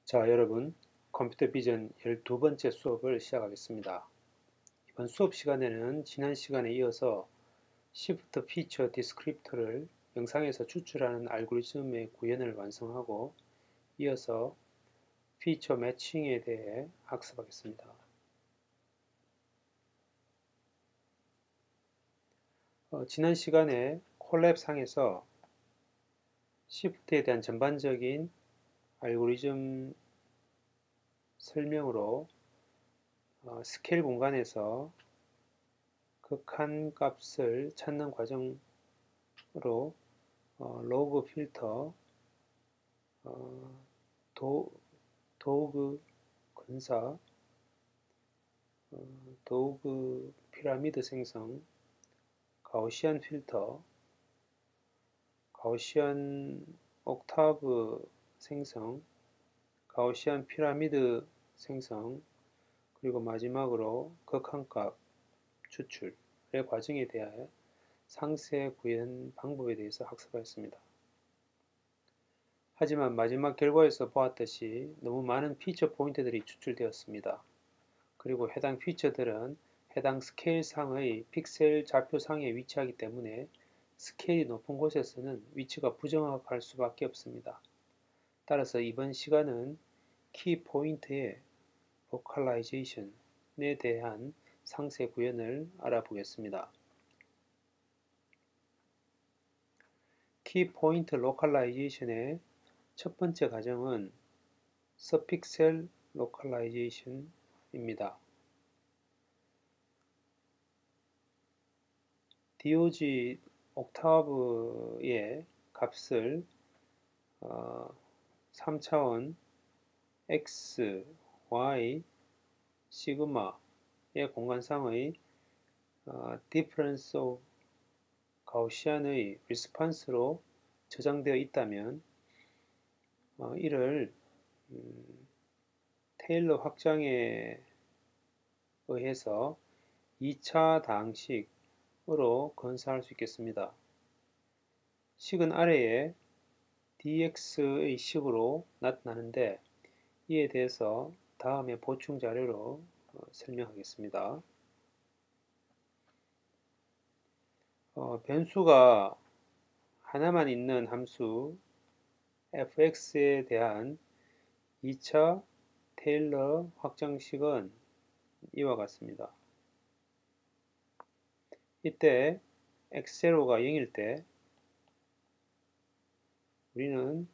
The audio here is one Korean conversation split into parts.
자, 여러분, 컴퓨터 비전 12번째 수업을 시작하겠습니다. 이번 수업 시간에는 지난 시간에 이어서 Shift 피처 디스크립터를 영상에서 추출하는 알고리즘의 구현을 완성하고 이어서 피처 매칭에 대해 학습하겠습니다. 지난 시간에 콜랩 상에서 Shift에 대한 전반적인 알고리즘 설명으로 스케일 공간에서 극한 값을 찾는 과정으로 로그 필터, 도, 도그 근사, 도그 피라미드 생성, 가우시안 필터, 가우시안 옥타브 생성, 가우시안 피라미드 생성, 그리고 마지막으로 극한값 추출의 과정에 대하여 상세 구현 방법에 대해서 학습하였습니다. 하지만 마지막 결과에서 보았듯이 너무 많은 피처 포인트들이 추출되었습니다. 그리고 해당 피처들은 해당 스케일상의 픽셀 좌표상에 위치하기 때문에 스케일이 높은 곳에서는 위치가 부정확할 수밖에 없습니다. 따라서 이번 시간은 키 포인트의 로컬라이제이션에 대한 상세 구현을 알아보겠습니다. 키 포인트 로컬라이제이션의 첫 번째 과정은 서픽셀 로컬라이제이션입니다. DOG 옥타브의 값을 3차원 x, y, 시그마의 공간상의 difference of 가우시안의 response로 저장되어 있다면 이를 테일러 확장에 의해서 2차 다항식으로 건사할 수 있겠습니다. 식은 아래에 dx의 식으로 나타나는데 이에 대해서 다음에 보충 자료로 설명하겠습니다. 변수가 하나만 있는 함수 fx에 대한 2차 테일러 확장식은 이와 같습니다. 이때 x0가 0일 때 우리는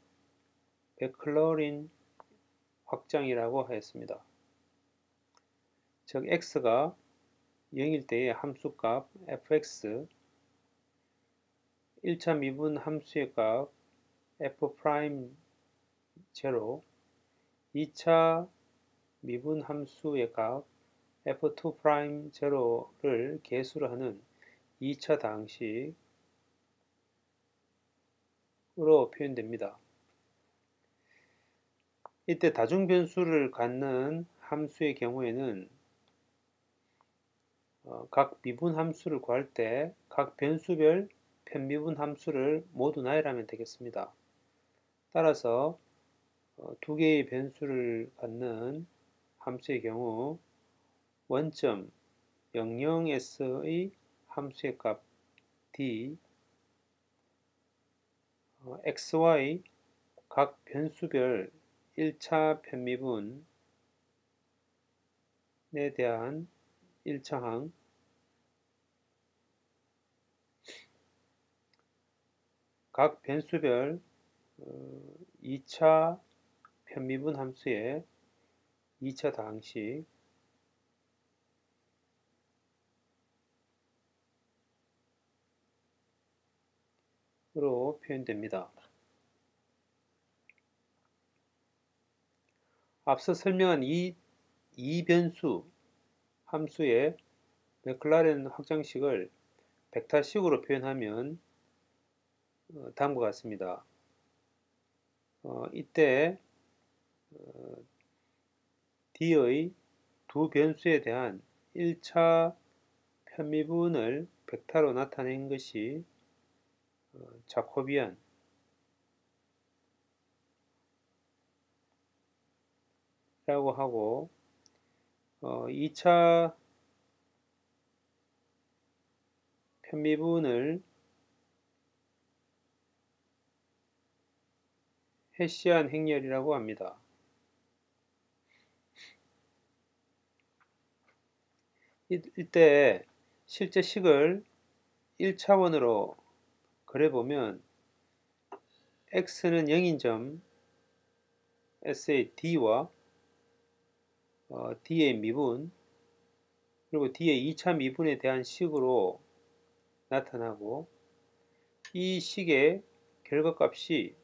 베클러린 확장이라고 하였습니다. 즉 x가 0일 때의 함수값 fx, 1차 미분 함수의 값 f'0, 2차 미분 함수의 값 f2'0를 계수를 하는 2차 다항식으로 표현됩니다. 이때 다중변수를 갖는 함수의 경우에는 각 미분 함수를 구할 때 각 변수별 편미분 함수를 모두 나열하면 되겠습니다. 따라서 두 개의 변수를 갖는 함수의 경우 원점 00s의 함수의 값 d, xy 각 변수별 1차 편미분에 대한 1차항, 각 변수별 2차 편미분 함수의 2차 다항식으로 표현됩니다. 앞서 설명한 이 변수 함수의 맥클라렌 확장식을 벡터식으로 표현하면 다음과 같습니다. 이때 D의 두 변수에 대한 1차 편미분을 벡터로 나타낸 것이 자코비안 라고 하고 2차 편미분을 해시한 행렬이라고 합니다. 이때 실제 식을 1차원으로 그려보면 x는 0인 점 s의 d와 d의 미분 그리고 d의 2차 미분에 대한 식으로 나타나고 이 식의 결과값이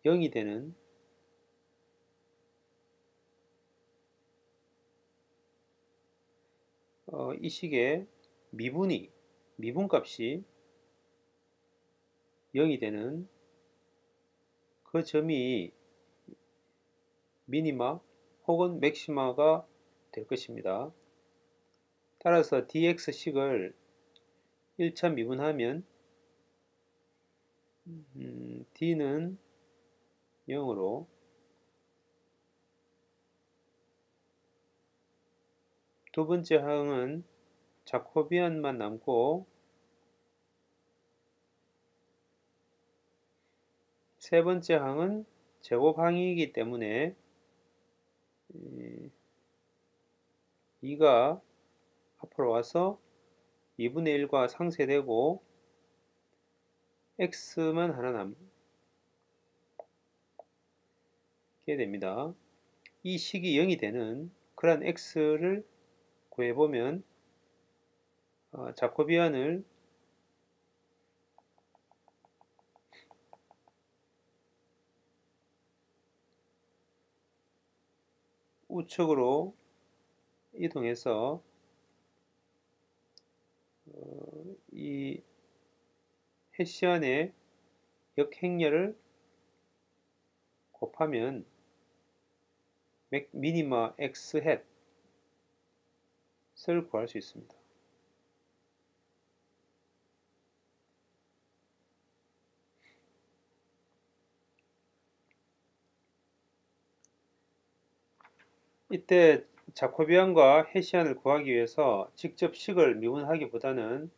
0이 되는 이 식의 미분값이 0이 되는 그 점이 미니마 혹은 맥시마가 될 것입니다. 따라서 dx식을 1차 미분하면 d는 0으로 두 번째 항은 자코비안만 남고 세 번째 항은 제곱항이기 때문에 2가 앞으로 와서 2분의 1과 상쇄되고 x만 하나 남게 됩니다. 이 식이 0이 되는 그런 x를 구해보면 자코비안을 우측으로 이동해서 이 해시안의 역행렬을 곱하면 미니마 x 햇을 구할 수 있습니다. 이때 자코비안과 해시안을 구하기 위해서 직접 식을 미분하기보다는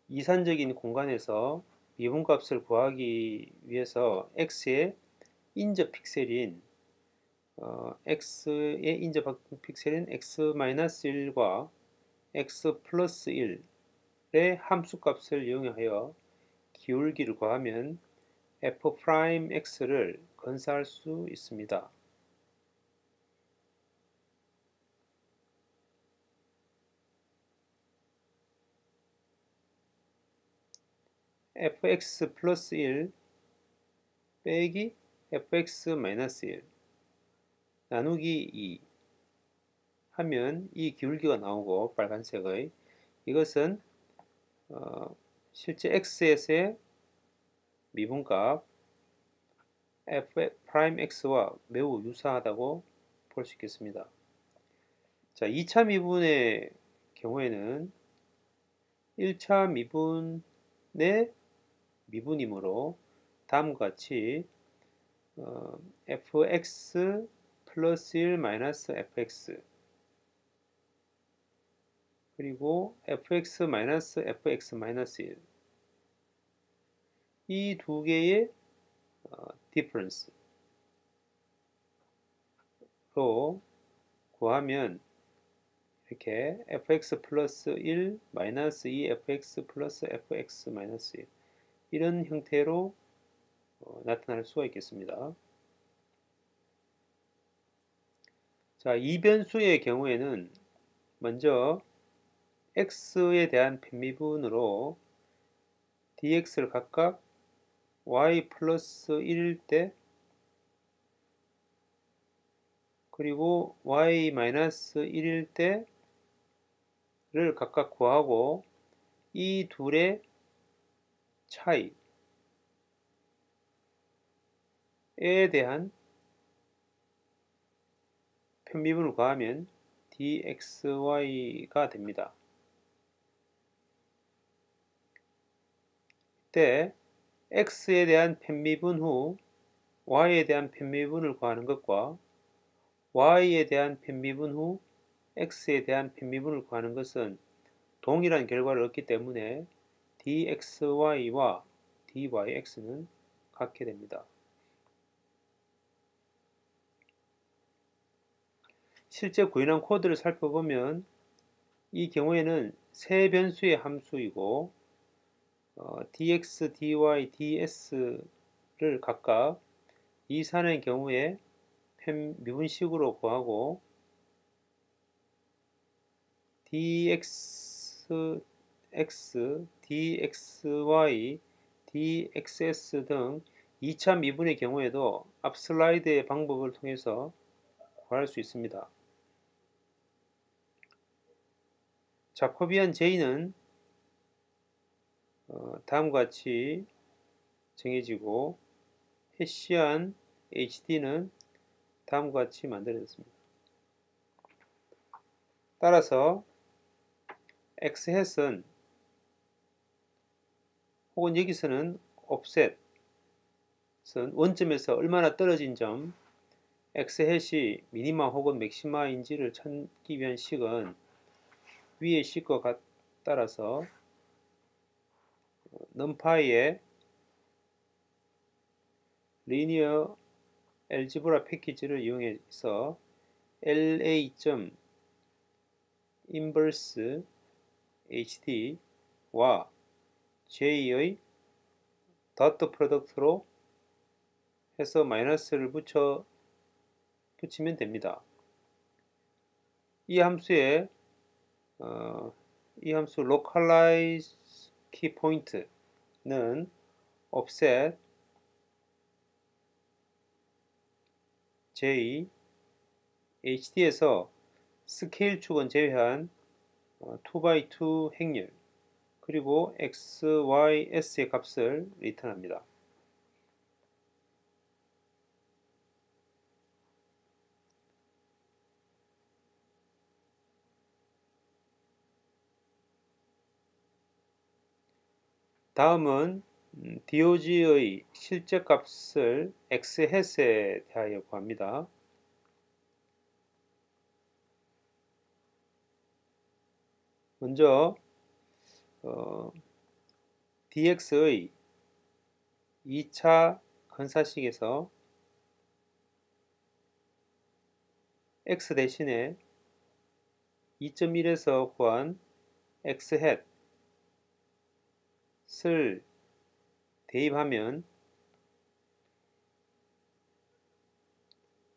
이산적인 공간에서 미분값을 구하기 위해서 x의 인접 픽셀인 x의 인접 픽셀인 x-1과 x 플러스 1의 함수값을 이용하여 기울기를 구하면 f'x를 건사할 수 있습니다. fx 플러스 1 빼기 fx 마이너스 1 나누기 2 하면 이 기울기가 나오고 빨간색의 이것은 실제 x에서의 미분값 f'x와 매우 유사하다고 볼 수 있겠습니다. 자, 2차 미분의 경우에는 1차 미분의 미분이므로 다음과 같이 fx 플러스 1 마이너스 fx 그리고 fx 마이너스 fx 마이너스 1 이 두 개의 difference로 구하면 이렇게 fx 플러스 1 마이너스 2 fx 플러스 fx 마이너스 1 이런 형태로 나타날 수가 있겠습니다. 자, 이변수의 경우에는 먼저 x에 대한 편미분으로 dx를 각각 y 플러스 1일 때 그리고 y 마이너스 1일 때를 각각 구하고 이 둘의 차이에 대한 편미분을 구하면 dxy가 됩니다. 이때 x에 대한 편미분 후 y에 대한 편미분을 구하는 것과 y에 대한 편미분 후 x에 대한 편미분을 구하는 것은 동일한 결과를 얻기 때문에 dxy와 dyx는 같게 됩니다. 실제 구현한 코드를 살펴보면 이 경우에는 세 변수의 함수이고 dx, dy, ds를 각각 이산의 경우에 편미분식으로 구하고 dx, x, dxy, dxs 등 2차 미분의 경우에도 앞 슬라이드의 방법을 통해서 구할 수 있습니다. 자코비안 J는 다음과 같이 정해지고 해시안 HD는 다음과 같이 만들어졌습니다. 따라서 X햇은 혹은 여기서는 offset은 원점에서 얼마나 떨어진 점 X햇이 미니마 혹은 맥시마인지를 찾기 위한 식은 위의 식과 따라서 numPy의 리니어 엘지브라 패키지를 이용해서 LA.inverse HD와 J의 닷 프로덕트로 해서 마이너스를 붙이면 됩니다. 이 함수 localize key point는 offset J, HD에서 스케일 축은 제외한 2x2 행렬 그리고 x, y, s의 값을 리턴합니다. 다음은 DOG의 실제값을 x햇에 대하여 구합니다. 먼저 dx의 2차 건사식에서 x 대신에 2.1에서 구한 x햇을 대입하면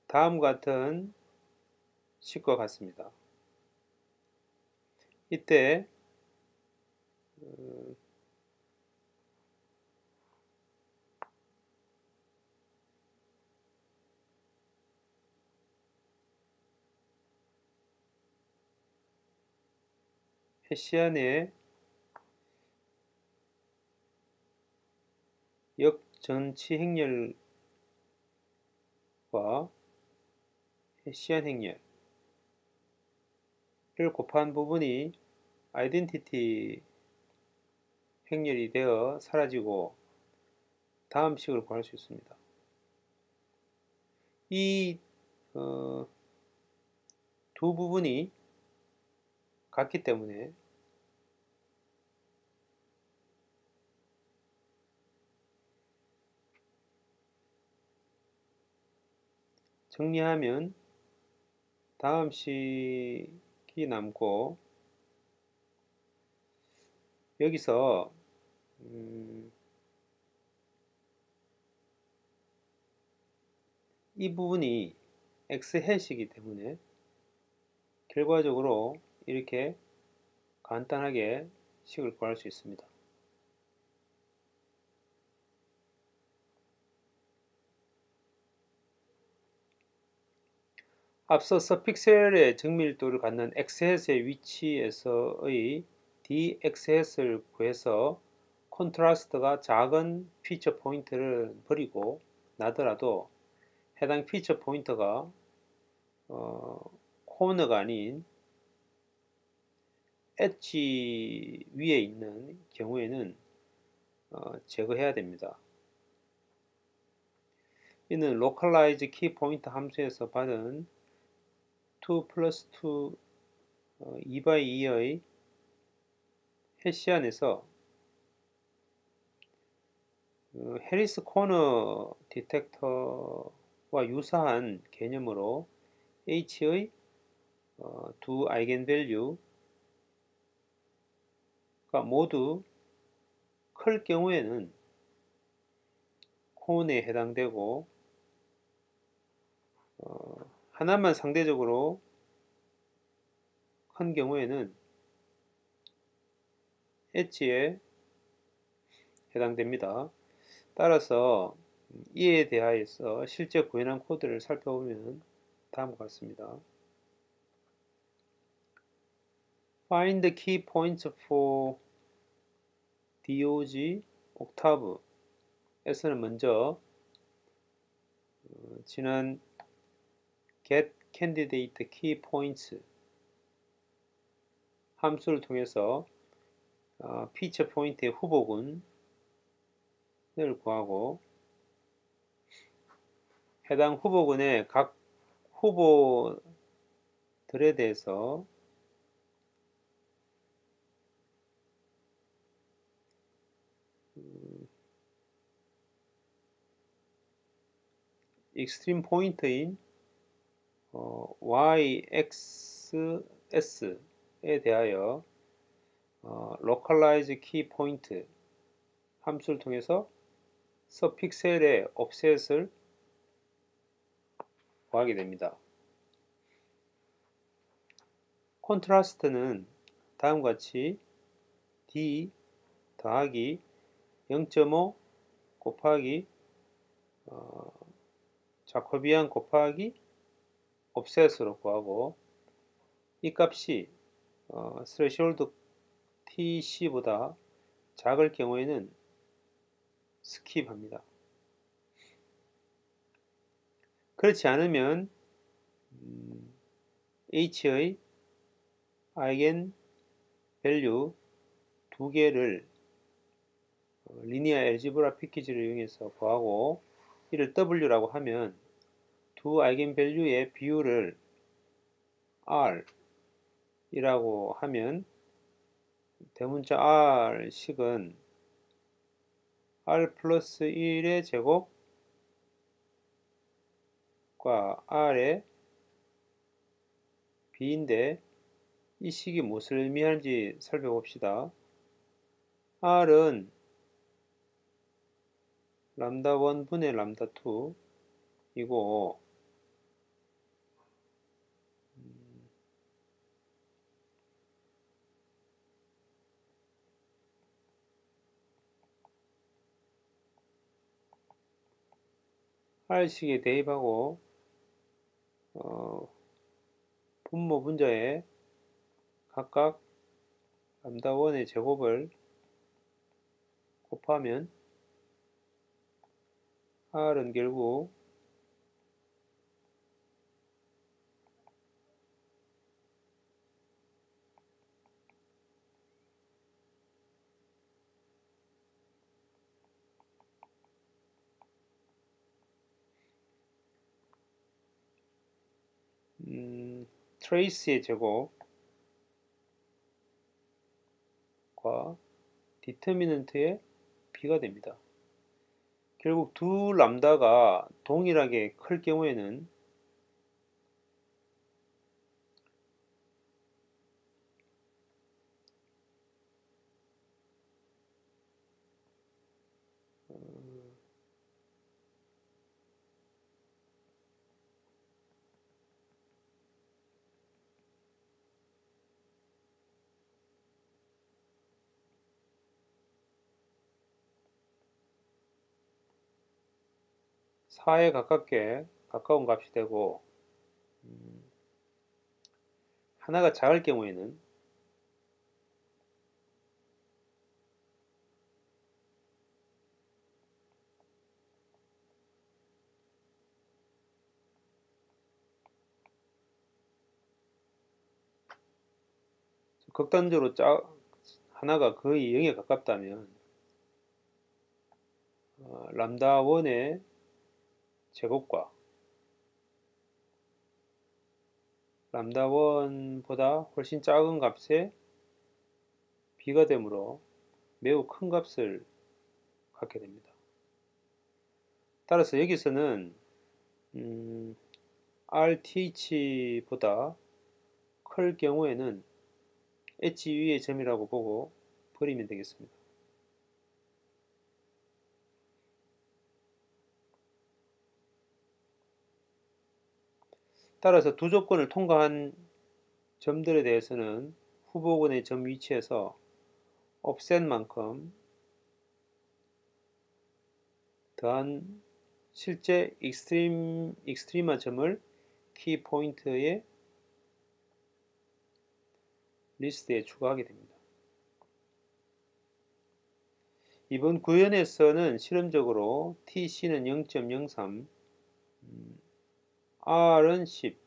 다음과 같은 식과 같습니다. 이때 해시안의 역전치 행렬과 해시안 행렬을 곱한 부분이 아이덴티티 행렬이 되어 사라지고 다음 식을 구할 수 있습니다. 이 두 부분이 같기 때문에 정리하면 다음 식이 남고 여기서 이 부분이 X햇이기 때문에 결과적으로 이렇게 간단하게 식을 구할 수 있습니다. 앞서 서픽셀의 정밀도를 갖는 X햇의 위치에서의 dX햇을 구해서 콘트라스트가 작은 피처 포인트를 버리고 나더라도 해당 피처 포인트가 코너가 아닌 엣지 위에 있는 경우에는 제거해야 됩니다. 이는 localize key point 함수에서 받은 2 플러스 2 by 2의 해시 안에서 해리스 코너 디텍터와 유사한 개념으로 H의 두 아이겐밸류가 모두 클 경우에는 콘에 해당되고 하나만 상대적으로 큰 경우에는 엣지에 해당됩니다. 따라서 이에 대하여서 실제 구현한 코드를 살펴보면 다음과 같습니다. Find the key points for DOG 옥타브에서는 먼저 지난 get candidate key points 함수를 통해서 피처 포인트의 후보군을 구하고 해당 후보군의 각 후보들에 대해서 익스트림 포인트인 YXS에 대하여 localize key point 함수를 통해서 서픽셀의 offset을 구하게 됩니다. 콘트라스트는 다음과 같이 D 더하기 0.5 곱하기 자코비안 곱하기 offset으로 구하고 이 값이 스레시홀드 TC보다 작을 경우에는 스킵합니다. 그렇지 않으면 H의 아이겐 밸류 두 개를 리니어 엘지브라 패키지를 이용해서 구하고 이를 W라고 하면 두 아이겐 밸류의 비율을 R 이라고 하면 대문자 R식은 R 플러스 1의 제곱과 R의 B인데 이 식이 무엇을 의미하는지 살펴봅시다. R은 람다 1 분의 람다 2이고 R식에 대입하고 분모 분자에 각각 람다 1의 제곱을 곱하면 R은 결국 트레이스의 제곱과 디터미넌트의 B가 됩니다. 결국 두 람다가 동일하게 클 경우에는 사에 가까운 값이 되고 하나가 작을 경우에는 극단적으로 하나가 거의 0에 가깝다면 람다 1의 제곱과 람다 1보다 훨씬 작은 값에 b가 되므로 매우 큰 값을 갖게 됩니다. 따라서 여기서는 RTH보다 클 경우에는 H 위의 점이라고 보고 버리면 되겠습니다. 따라서 두 조건을 통과한 점들에 대해서는 후보군의 점 위치에서 offset만큼 더한 실제 익스트림한 점을 키 포인트의 리스트에 추가하게 됩니다. 이번 구현에서는 실험적으로 TC는 0.03, R은 10,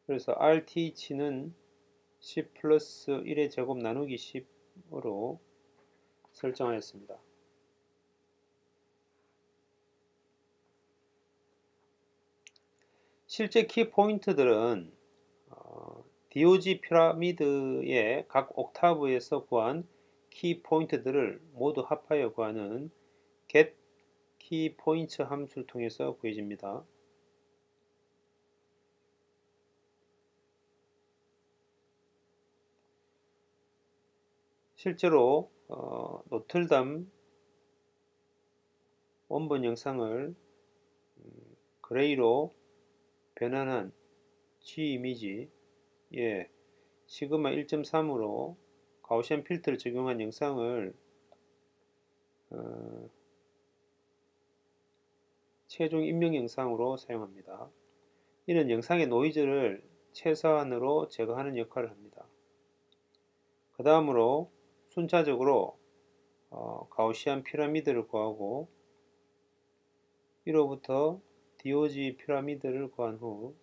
그래서 RTH는 10 플러스 1의 제곱 나누기 10으로 설정하였습니다. 실제 키 포인트들은 DOG 피라미드의 각 옥타브에서 구한 키 포인트들을 모두 합하여 구하는 get key points 함수를 통해서 구해집니다. 실제로 노틀담 원본 영상을 그레이로 변환한 G 이미지에 시그마 1.3으로 가우시안 필터를 적용한 영상을 최종 입력 영상으로 사용합니다. 이는 영상의 노이즈를 최소한으로 제거하는 역할을 합니다. 그 다음으로 순차적으로 가우시안 피라미드를 구하고 1호부터 DOG 피라미드를 구한 후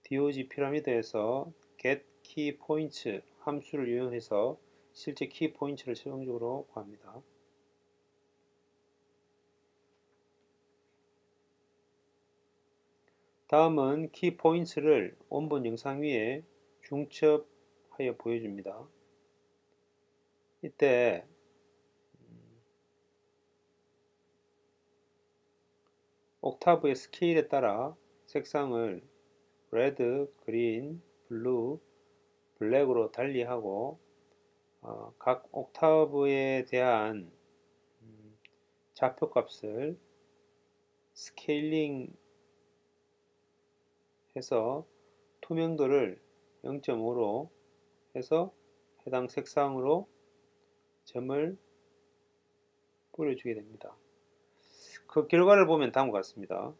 DOG 피라미드에서 get key points 함수를 이용해서 실제 키 포인트를 최종적으로 구합니다. 다음은 키 포인트를 원본 영상 위에 중첩하여 보여줍니다. 이때 옥타브의 스케일에 따라 색상을 레드, 그린, 블루, 블랙으로 달리하고 각 옥타브에 대한 좌표값을 스케일링 해서 투명도를 0.5로 해서 해당 색상으로 점을 뿌려주게 됩니다. 그 결과를 보면 다음과 같습니다.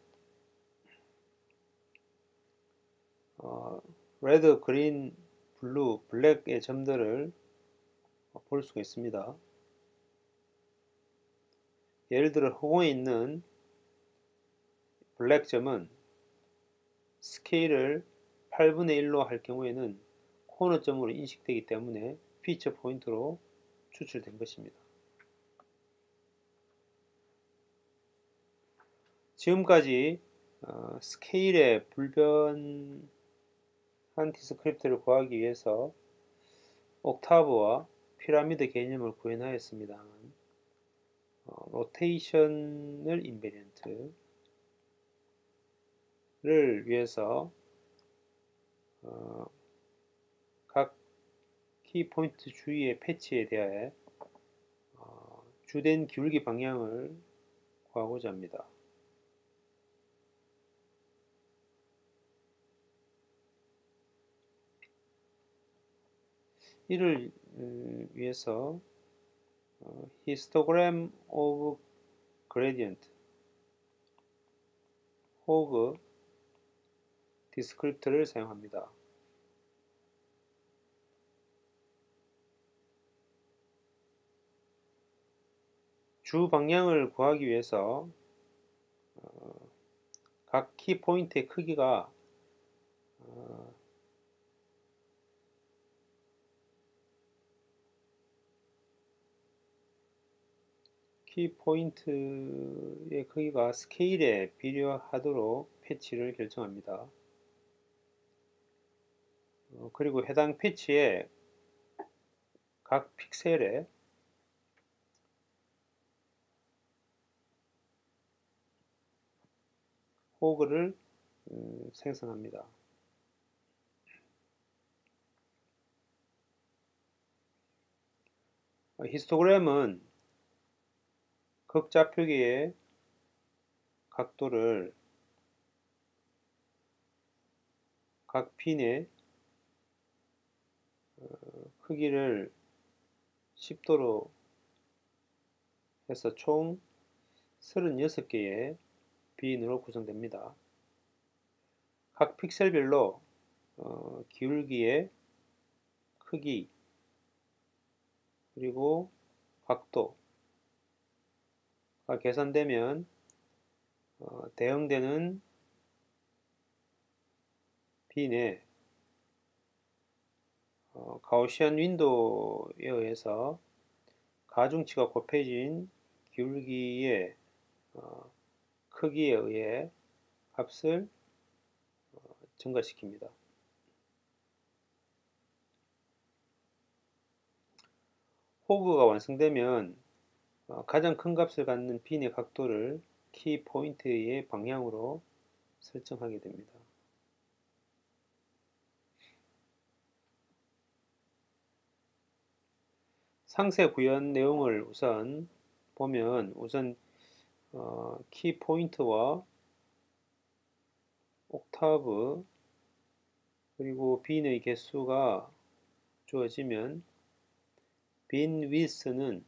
레드, 그린, 블루, 블랙의 점들을 볼 수가 있습니다. 예를 들어 허공에 있는 블랙 점은 스케일을 8분의 1로 할 경우에는 코너점으로 인식되기 때문에 피처 포인트로 추출된 것입니다. 지금까지 스케일의 불변한 디스크립트를 구하기 위해서 옥타브와 피라미드 개념을 구현하였습니다만 로테이셔널 인베리언트를 위해서 각 키포인트 주위의 패치에 대해 주된 기울기 방향을 구하고자 합니다. 이를 위해서 histogram of gradient 혹은 디스크립트를 사용합니다. 주 방향을 구하기 위해서 각 키 포인트의 크기가 키 포인트의 크기가 스케일에 비례하도록 패치를 결정합니다. 그리고 해당 패치에 각 픽셀에 호그를 생성합니다. 히스토그램은 극좌표기의 각도를 각 핀의 크기를 10도로 해서 총 36개의 빈으로 구성됩니다. 각 픽셀별로 기울기의 크기 그리고 각도가 계산되면 대응되는 빈에 가우시안 윈도우에 의해서 가중치가 곱해진 기울기의 크기에 의해 값을 증가시킵니다. 호그가 완성되면 가장 큰 값을 갖는 빈의 각도를 키 포인트의 방향으로 설정하게 됩니다. 상세 구현 내용을 우선 보면 키 포인트와 옥타브 그리고 빈의 개수가 주어지면 빈 위스는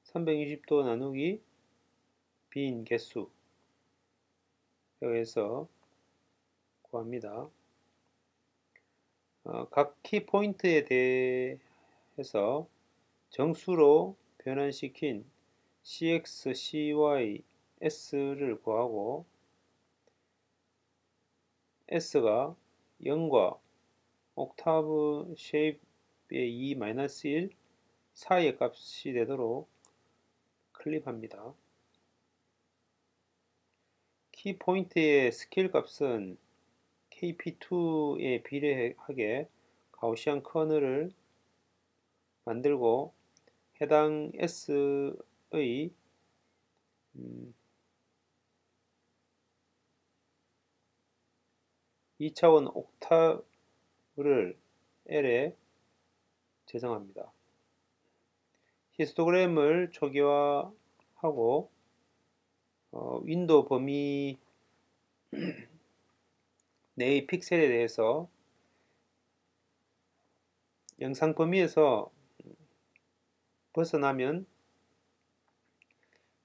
360도 나누기 빈 개수에 의해서 구합니다. 각 키 포인트에 대해서 정수로 변환시킨 cx, cy, s를 구하고 s가 0과 옥타브 쉐입의 2-1 사이의 값이 되도록 클립합니다. 키 포인트의 스케일 값은 kp2에 비례하게 가우시안 커널을 만들고 해당 s의 2차원 옥타브를 L에 재정합니다. 히스토그램을 초기화하고 윈도우 범위 내의 픽셀에 대해서 영상 범위에서 벗어나면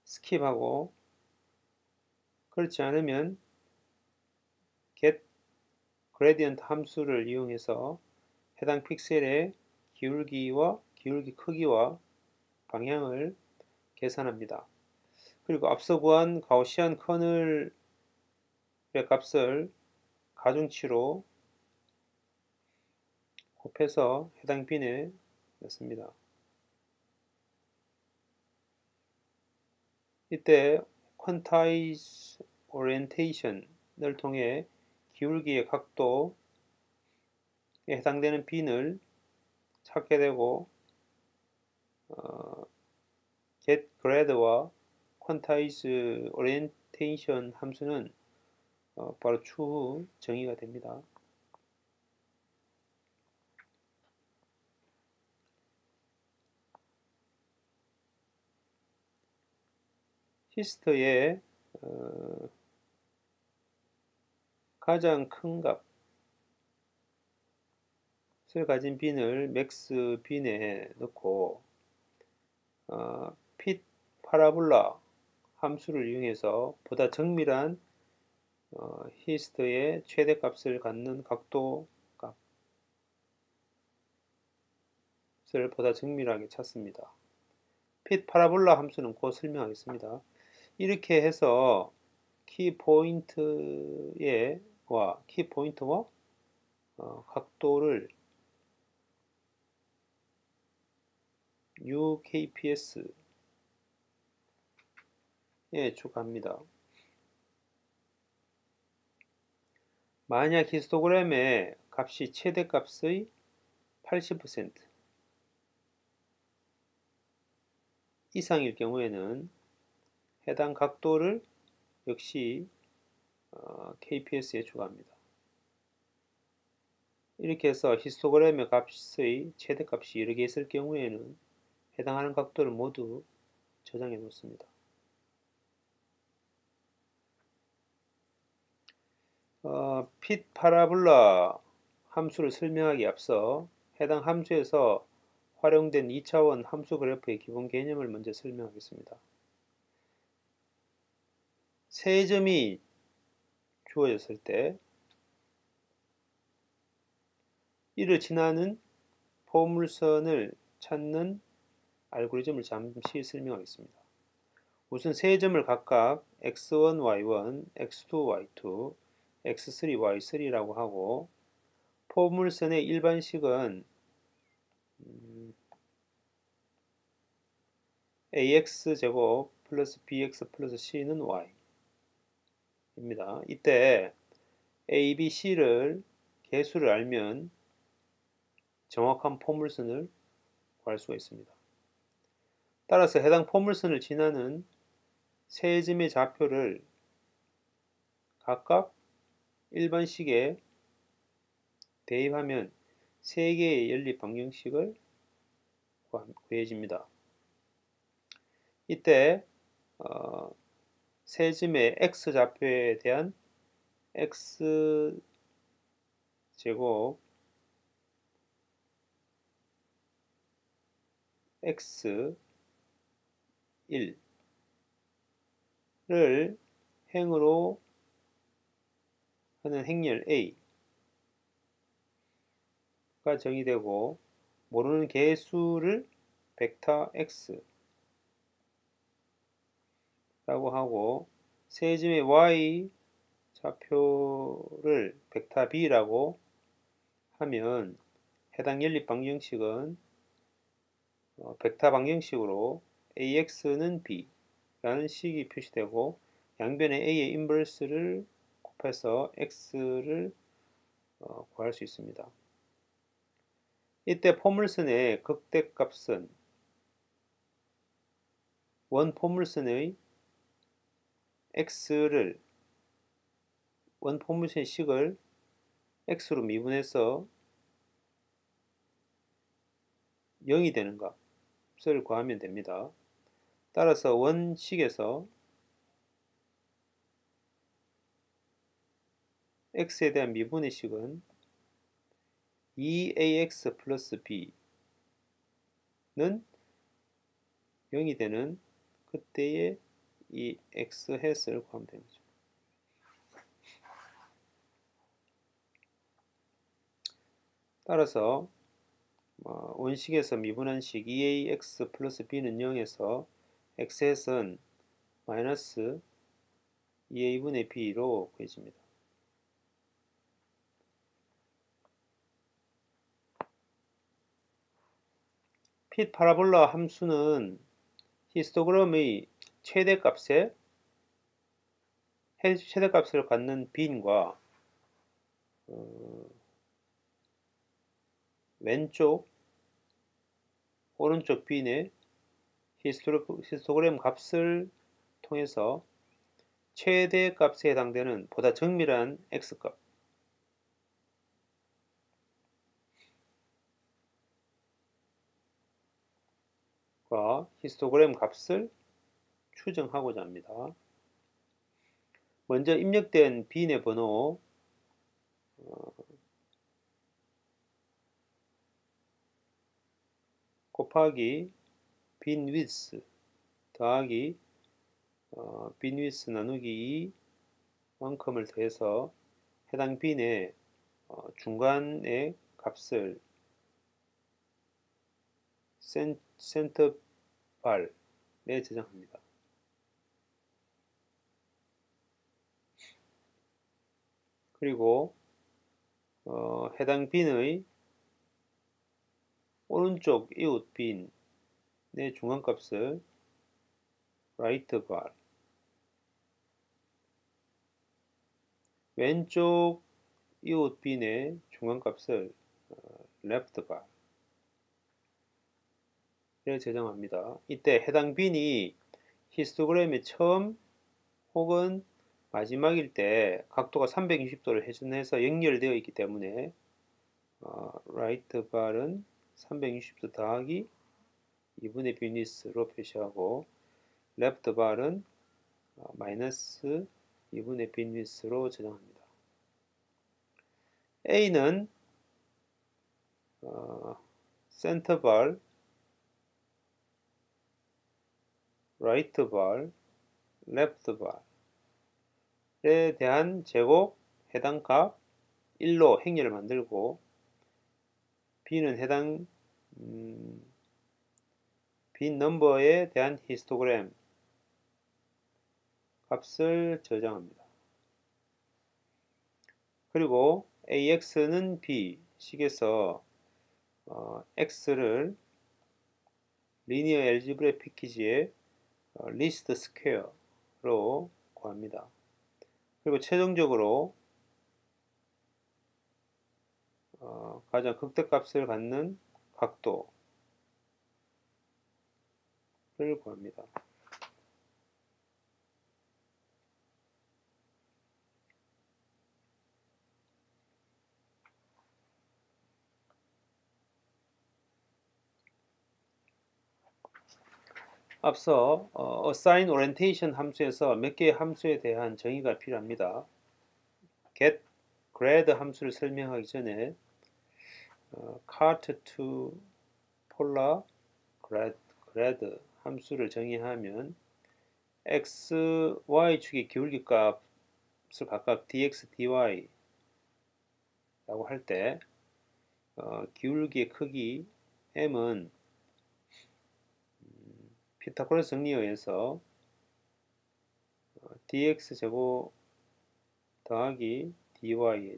스킵하고 그렇지 않으면 get gradient 함수를 이용해서 해당 픽셀의 기울기 크기와 방향을 계산합니다. 그리고 앞서 구한 가우시안 커널의 값을 가중치로 곱해서 해당 빈에 넣습니다. 이때 quantize orientation을 통해 기울기의 각도에 해당되는 빈을 찾게 되고 get grad와 quantize orientation 함수는 바로 추후 정의가 됩니다. 히스트의 가장 큰 값을 가진 빈을 맥스 빈에 넣고 핏 파라볼라 함수를 이용해서 보다 정밀한 히스트의 최대값을 갖는 각도 값을 보다 정밀하게 찾습니다. 핏 파라볼라 함수는 곧 설명하겠습니다. 이렇게 해서 키 포인트와 각도를 UKPS 추가합니다. 만약 히스토그램의 값이 최대값의 80% 이상일 경우에는 해당 각도를 역시 KPS에 추가합니다. 이렇게 해서 히스토그램의 값의 최대값이 여러 개 있을 경우에는 해당하는 각도를 모두 저장해 놓습니다. 핏 파라볼라 함수를 설명하기 앞서 해당 함수에서 활용된 2차원 함수 그래프의 기본 개념을 먼저 설명하겠습니다. 세 점이 주어졌을 때 이를 지나는 포물선을 찾는 알고리즘을 잠시 설명하겠습니다. 우선 세 점을 각각 x1, y1, x2, y2, x3, y3라고 하고 포물선의 일반식은 ax제곱 플러스 bx 플러스 c는 y 입니다. 이때 a, b, c를 개수를 알면 정확한 포물선을 구할 수가 있습니다. 따라서 해당 포물선을 지나는 세 점의 좌표를 각각 일반식에 대입하면 세 개의 연립 방정식을 구해집니다. 이때 세 점의 x좌표에 대한 x제곱 x1을 행으로 하는 행렬 A가 정의되고 모르는 개수를 벡터 X라고 하고 세 점의 Y 좌표를 벡터 B라고 하면 해당 연립 방정식은 벡터 방정식으로 AX는 B라는 식이 표시되고 양변에 A의 인버스를 곱해서 X를 구할 수 있습니다. 이때 포물선의 극대값은 원 포물선의 X를 원 포물선의 식을 X로 미분해서 0이 되는 값을 구하면 됩니다. 따라서 원식에서 X에 대한 미분의 식은 2AX 플러스 B는 0이 되는 그때의 이 X 햇을 구하면 되는 거죠. 따라서 원식에서 미분한 식 2AX 플러스 B는 0에서 X 햇은 마이너스 2A분의 B로 구해집니다. 핏 파라볼라 함수는 히스토그램의 최대값을 갖는 빈과 왼쪽 오른쪽 빈의 히스토그램 값을 통해서 최대값에 해당되는 보다 정밀한 x값과 히스토그램 값을 추정하고자 합니다. 먼저 입력된 빈의 번호 곱하기 빈 위스 더하기 빈 위스 나누기 2만큼을 더해서 해당 빈의 중간의 값을 센터발에 저장합니다. 그리고 해당 빈의 오른쪽 이웃 빈의 중간값을 라이트 발에 왼쪽 이웃 빈의 중간값을 left bar에 저장합니다. 이때 해당 빈이 히스토그램의 처음 혹은 마지막일 때 각도가 360도를 회전해서 연결되어 있기 때문에 right bar은 360도 더하기 2분의 비니스로 표시하고 left bar은 마이너스 2분의 비니스로 저장합니다. A는 center bar, right bar, left bar에 대한 제곱 해당 값 1로 행렬을 만들고 B는 해당 빈 넘버에 대한 히스토그램 값을 저장합니다. 그리고 AX는 B 식에서 X를 리니어 엘지브레 패키지의 리스트 스퀘어로 구합니다. 그리고 최종적으로 가장 극대값을 갖는 각도를 구합니다. 앞서 assign orientation 함수에서 몇 개의 함수에 대한 정의가 필요합니다. get, grad 함수를 설명하기 전에 cart to polar grad 함수를 정의하면 x, y축의 기울기 값을 각각 dx, dy 라고 할 때 기울기의 크기 m은 피타고라스 정리에 의해서 dx 제곱 더하기 dy의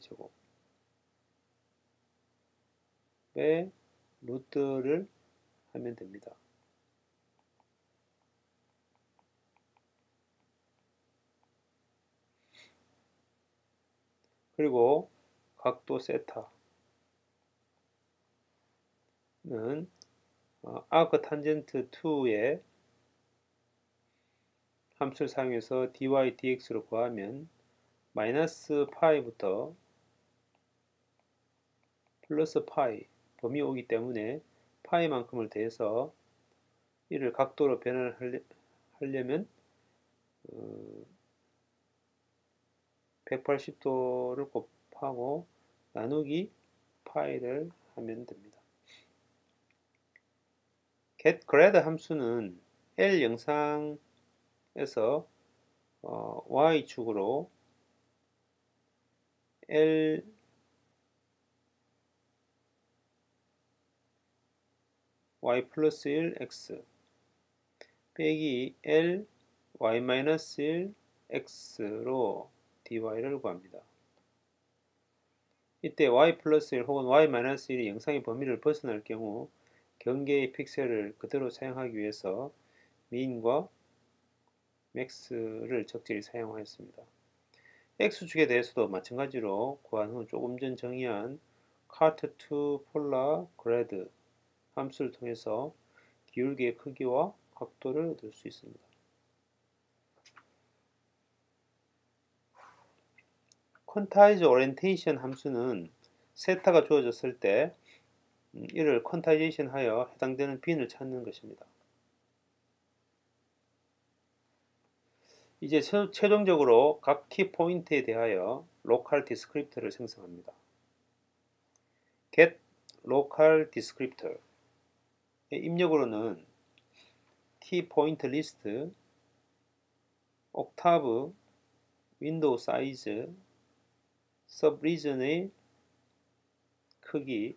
제곱의 루트를 하면 됩니다. 그리고 각도 세타는 아크 탄젠트 2의 함수를 사용해서 dy, dx로 구하면 마이너스 파이부터 플러스 파이 범위 오기 때문에 파이만큼을 더해서 이를 각도로 변환을 하려면 180도를 곱하고 나누기 파이를 하면 됩니다. get grad 함수는 L 영상에서 y축으로 L y 플러스 1 x 빼기 L y 마이너스 1 x로 dy를 구합니다. 이때 y 플러스 1 혹은 y 마이너스 1이 영상의 범위를 벗어날 경우 경계의 픽셀을 그대로 사용하기 위해서 min과 max를 적절히 사용하였습니다. x축에 대해서도 마찬가지로 구한 후 조금 전 정의한 cart to polar grad 함수를 통해서 기울기의 크기와 각도를 얻을 수 있습니다. 퀀타이즈 오리엔테이션 함수는 세타가 주어졌을 때 이를 퀀타이제이션 하여 해당되는 빈을 찾는 것입니다. 이제 최종적으로 각 키포인트에 대하여 로컬 디스크립터를 생성합니다. get local descriptor의 입력으로는 키포인트 리스트, 옥타브, 윈도우 사이즈, 서브리전의 크기,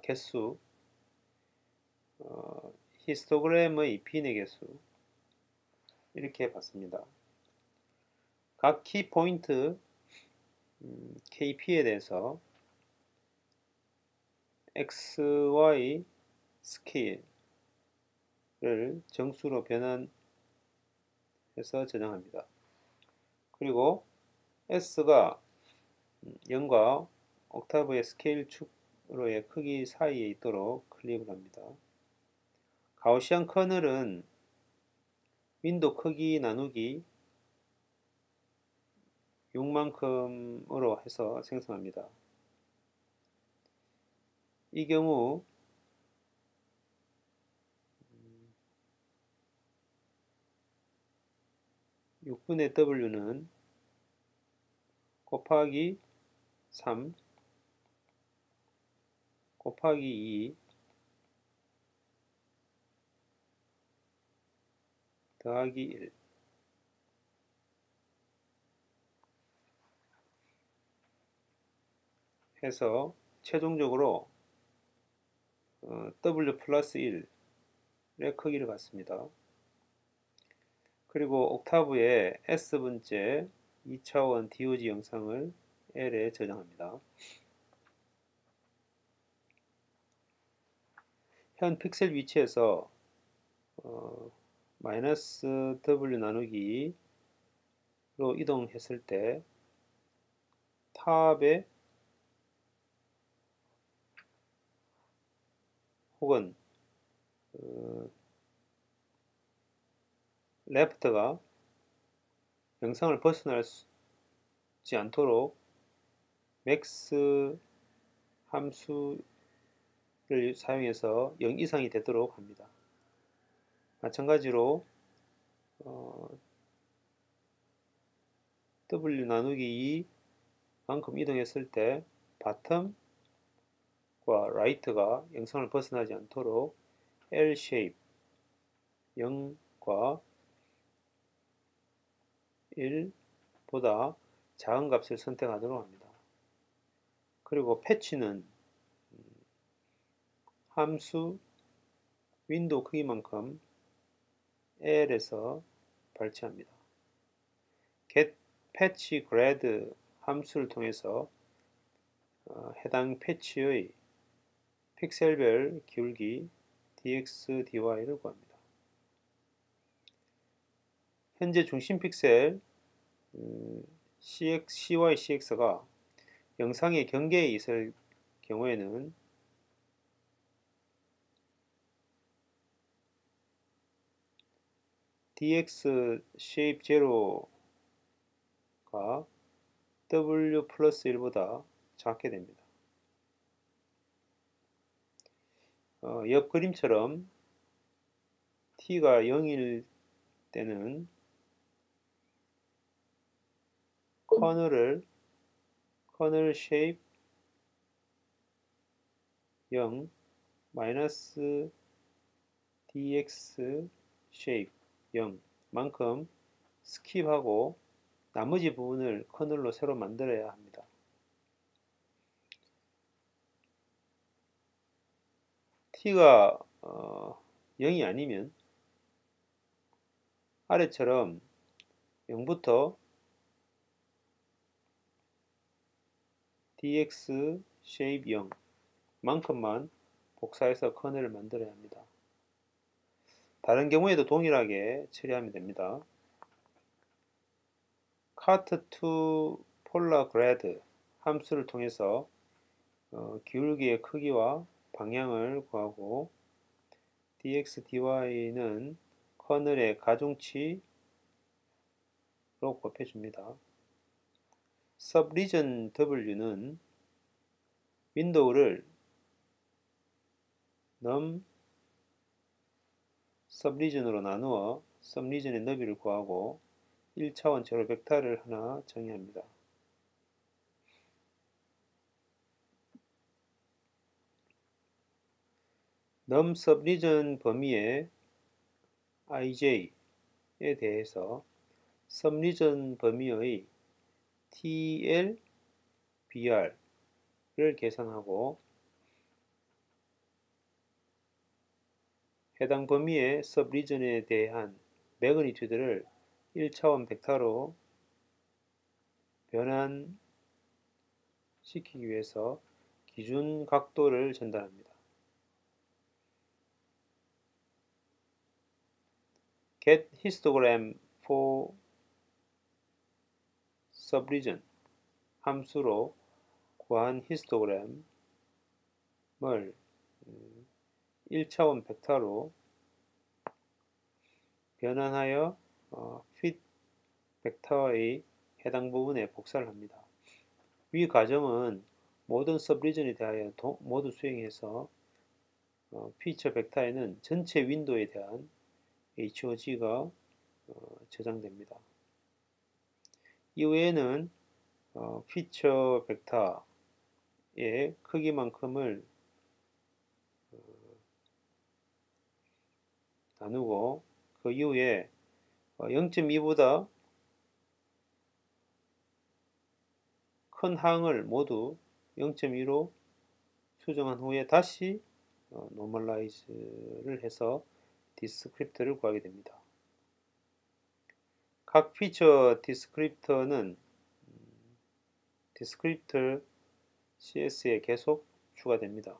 개수, 히스토그램의 빈의 개수 이렇게 봤습니다. 각 키포인트 KP에 대해서 X, Y 스케일을 정수로 변환해서 저장합니다. 그리고 S가 0과 옥타브의 스케일 축으로의 크기 사이에 있도록 클릭을 합니다. 가우시안 커널은 윈도 크기 나누기 6만큼으로 해서 생성합니다. 이 경우 6분의 W는 곱하기 3 곱하기 2 더하기 1 해서 최종적으로 W 플러스 1의 크기를 갖습니다. 그리고 옥타브의 S번째 2차원 DOG 영상을 L에 저장합니다. 현 픽셀 위치에서 마이너스 W 나누기로 이동했을 때 탑에 혹은 레프트가 영상을 벗어나지 않도록 맥스 함수를 사용해서 0 이상이 되도록 합니다. 마찬가지로 W 나누기 2만큼 이동했을 때 바텀과 라이트가 영상을 벗어나지 않도록 L shape 0과 1보다 작은 값을 선택하도록 합니다. 그리고 패치는 함수 윈도우 크기만큼 L에서 발치합니다. get patch grade 함수를 통해서 해당 패치의 픽셀별 기울기 dx, dy를 구합니다. 현재 중심 픽셀 cy, cx가 영상의 경계에 있을 경우에는 dx shape 0가 w 플러스 1보다 작게 됩니다. 옆 그림처럼 t가 0일 때는 커널 shape 0 마이너스 dx shape 0만큼 스킵하고 나머지 부분을 커널로 새로 만들어야 합니다. t가 0이 아니면 아래처럼 0부터 dx shape 0만큼만 복사해서 커널을 만들어야 합니다. 다른 경우에도 동일하게 처리하면 됩니다. cut to polar grade 함수를 통해서 기울기의 크기와 방향을 구하고 dx, dy는 커널의 가중치로 곱해줍니다. subregion w는 윈도우를 num subregion으로 나누어 subregion의 너비를 구하고 1차원 제로 벡터를 하나 정의합니다. num subregion 범위의 ij에 대해서 subregion 범위의 tl, br를 계산하고 해당 범위의 subregion에 대한 매그니튜드를 1차원 벡터로 변환시키기 위해서 기준 각도를 전달합니다. get histogram for subregion 함수로 구한 히스토그램을 1차원 벡터로 변환하여 fit 벡터의 해당 부분에 복사를 합니다. 위 과정은 모든 서브리전에 대하여 모두 수행해서 피처 벡터에는 전체 윈도에 대한 HOG가 저장됩니다. 이후에는 피처 벡터의 크기만큼을 나누고 그 이후에 0.2보다 큰 항을 모두 0.2로 수정한 후에 다시 노멀라이즈를 해서 디스크립터를 구하게 됩니다. 각 피처 디스크립터는 디스크립터 CS에 계속 추가됩니다.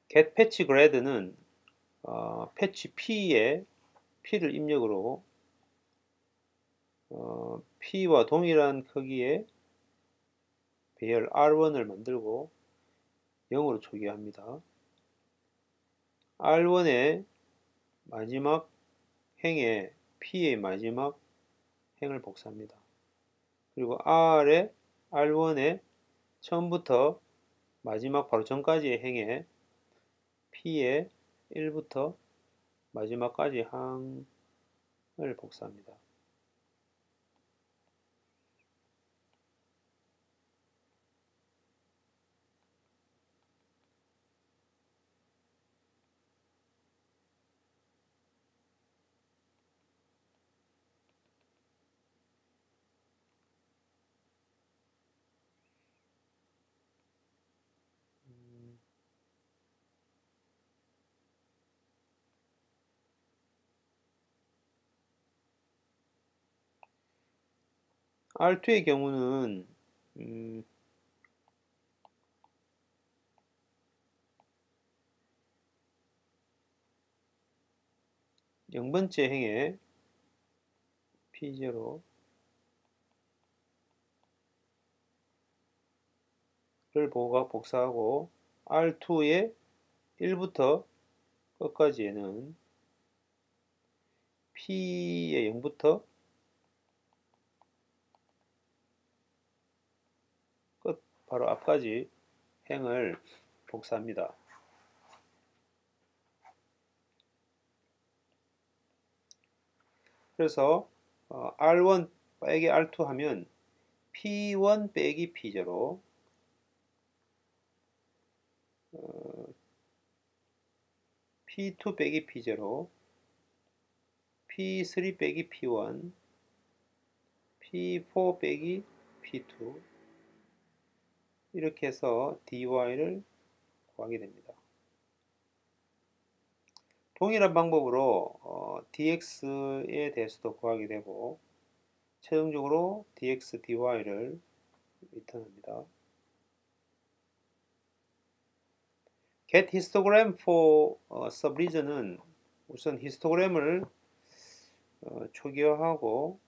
get patch grad는 패치 P에 P를 입력으로 P와 동일한 크기의 배열 R1을 만들고 0으로 초기화합니다. R1의 마지막 행에 P의 마지막 행을 복사합니다. 그리고 R1의 처음부터 마지막 바로 전까지의 행에 P의 1부터 마지막까지 항을 복사합니다. R2의 경우는 0번째 행에 P0를 복사하고 R2의 1부터 끝까지에는 P의 0부터 끝 바로 앞까지 행을 복사합니다. 그래서 R1 빼기 R2 하면 P1 빼기 P0 P2 빼기 P0 P3 빼기 P1 P4 빼기 P2 이렇게 해서 dy를 구하게 됩니다. 동일한 방법으로 dx에 대해서도 구하게 되고 최종적으로 dx dy를 리턴합니다. get histogram for subregion은 우선 히스토그램을 초기화하고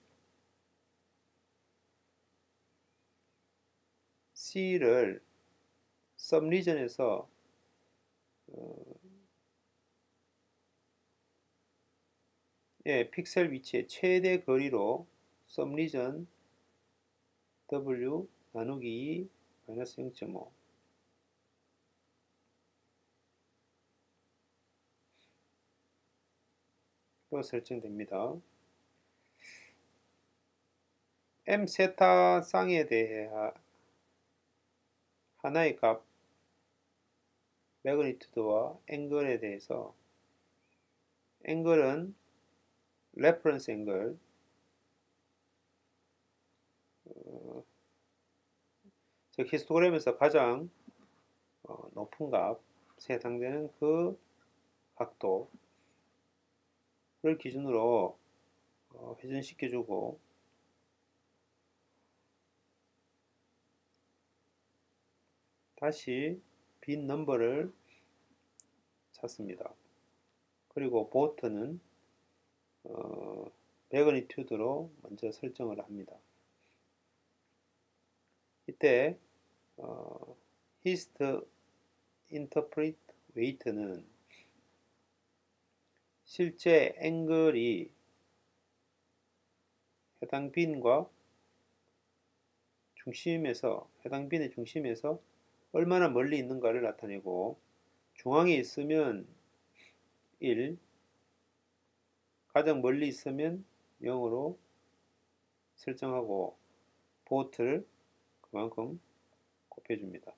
C를 subregion에서 픽셀 위치의 최대 거리로 subregion W 나누기 2 -0.5 로 설정됩니다. M 세타 쌍에 대해 하나의 값 매그니튜드와 앵글에 대해서 앵글은 레퍼런스 앵글 즉 히스토그램에서 가장 높은 값에 해당되는 그 각도를 기준으로 회전시켜주고 다시 빈 넘버를 찾습니다. 그리고 보트는 매그니튜드로 먼저 설정을 합니다. 이때 hist interpret weight는 실제 앵글이 해당 빈과 해당 빈의 중심에서 얼마나 멀리 있는가를 나타내고, 중앙에 있으면 1, 가장 멀리 있으면 0으로 설정하고 보트를 그만큼 곱해줍니다.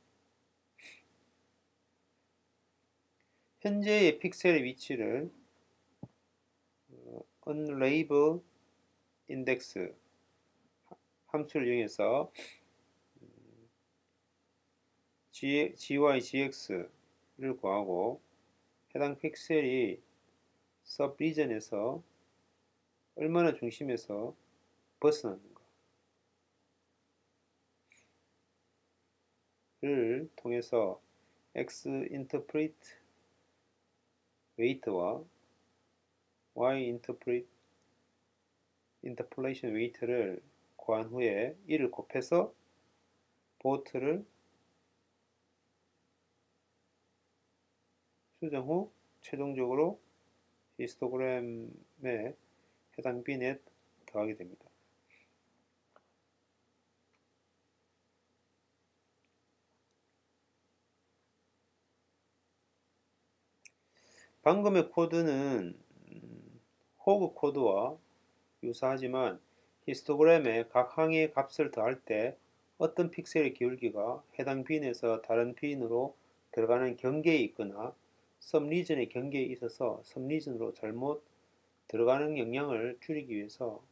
현재의 픽셀의 위치를 unlabel index 함수를 이용해서 gy, gx를 구하고, 해당 픽셀이 서브리전에서 얼마나 중심에서 벗어나는가를 통해서 x interpret weight와 y interpolation weight를 구한 후에 이를 곱해서 보트를 수정 후 최종적으로 히스토그램에 해당 빈에 더하게 됩니다. 방금의 코드는 호그 코드와 유사하지만 히스토그램에 각 항의 값을 더할 때 어떤 픽셀의 기울기가 해당 빈에서 다른 빈으로 들어가는 경계에 있거나 섭리전의 경계에 있어서 섭리전으로 잘못 들어가는 영향을 줄이기 위해서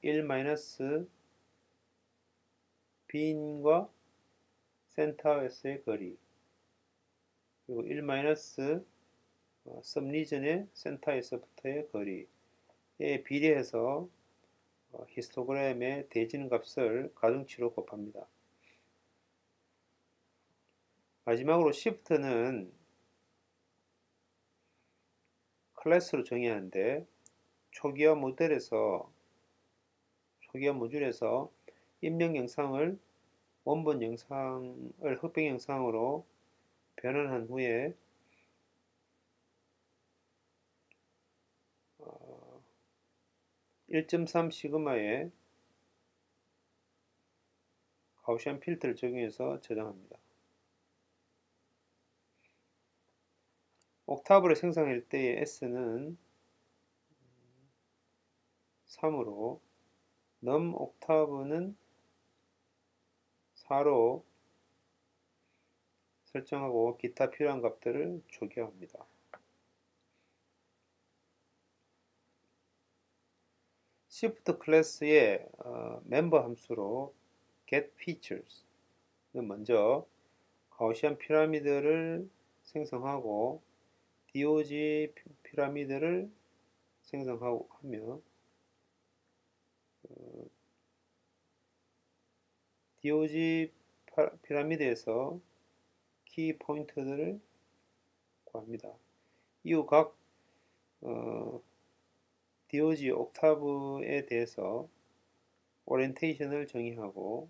1 빈과 센터에서의 거리, 그리고 1 섭리전의 센터에서부터의 거리에 비례해서 히스토그램의 대지는 값을 가중치로 곱합니다. 마지막으로 Shift는 클래스로 정의하는데, 초기화 모듈에서 입력 영상을 원본 영상을 흑백 영상으로 변환한 후에 1.3 시그마의 가우시안 필터를 적용해서 저장합니다. 옥타브를 생성할 때의 S는 3으로 num 옥타브는 4로 설정하고 기타 필요한 값들을 초기화합니다. Shift 클래스의 멤버 함수로 getFeatures는 먼저 가우시안 피라미드를 생성하고 DOG 피라미드를 생성하며 DOG 피라미드에서 키 포인트들을 구합니다. 이후 각 DOG 옥타브에 대해서 오리엔테이션을 정의하고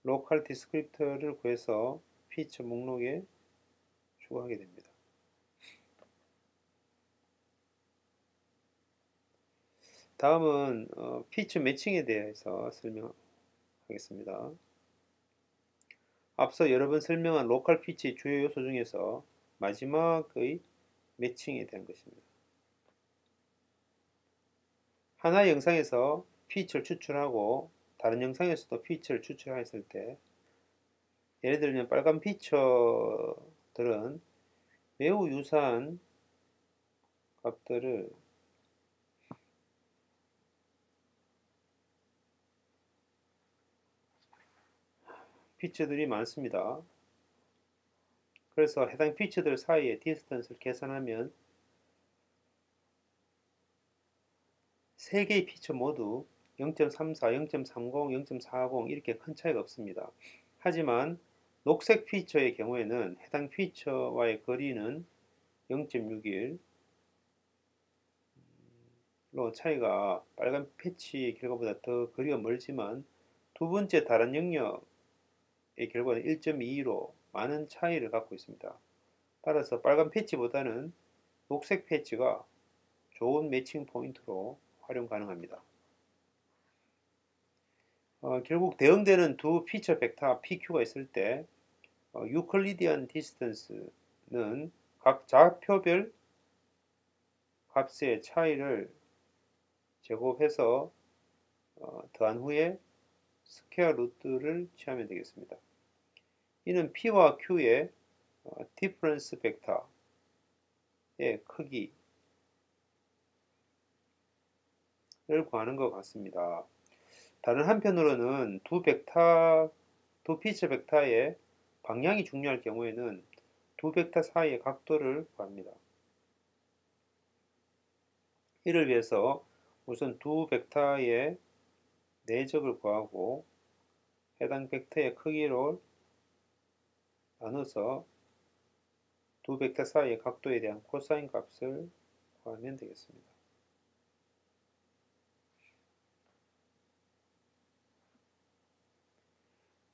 로컬 디스크립터를 구해서 피처 목록에 추가하게 됩니다. 다음은 피처 매칭에 대해서 설명하겠습니다. 앞서 여러 번 설명한 로컬 피처의 주요 요소 중에서 마지막의 매칭에 대한 것입니다. 하나의 영상에서 피처를 추출하고 다른 영상에서도 피처를 추출했을 때, 예를 들면 빨간 피처들은 매우 유사한 값들을 피처들이 많습니다. 그래서 해당 피처들 사이의 디스턴스를 계산하면 3개의 피처 모두 0.34, 0.30, 0.40 이렇게 큰 차이가 없습니다. 하지만 녹색 피처의 경우에는 해당 피처와의 거리는 0.61로 차이가 빨간 패치의 결과보다 더 거리가 멀지만 두 번째 다른 영역의 결과는 1.22로 많은 차이를 갖고 있습니다. 따라서 빨간 패치보다는 녹색 패치가 좋은 매칭 포인트로 활용 가능합니다. 결국 대응되는 두 피처 벡터 PQ가 있을 때 유클리디안 디스턴스는 각 좌표별 값의 차이를 제곱해서 더한 후에 스퀘어 루트를 취하면 되겠습니다. 이는 P와 Q의 디퍼런스 벡터의 크기를 구하는 것 같습니다. 다른 한편으로는 두 피처 벡터의 방향이 중요할 경우에는 두 벡터 사이의 각도를 구합니다. 이를 위해서 우선 두 벡터의 내적을 구하고 해당 벡터의 크기를 나눠서 두 벡터 사이의 각도에 대한 코사인 값을 구하면 되겠습니다.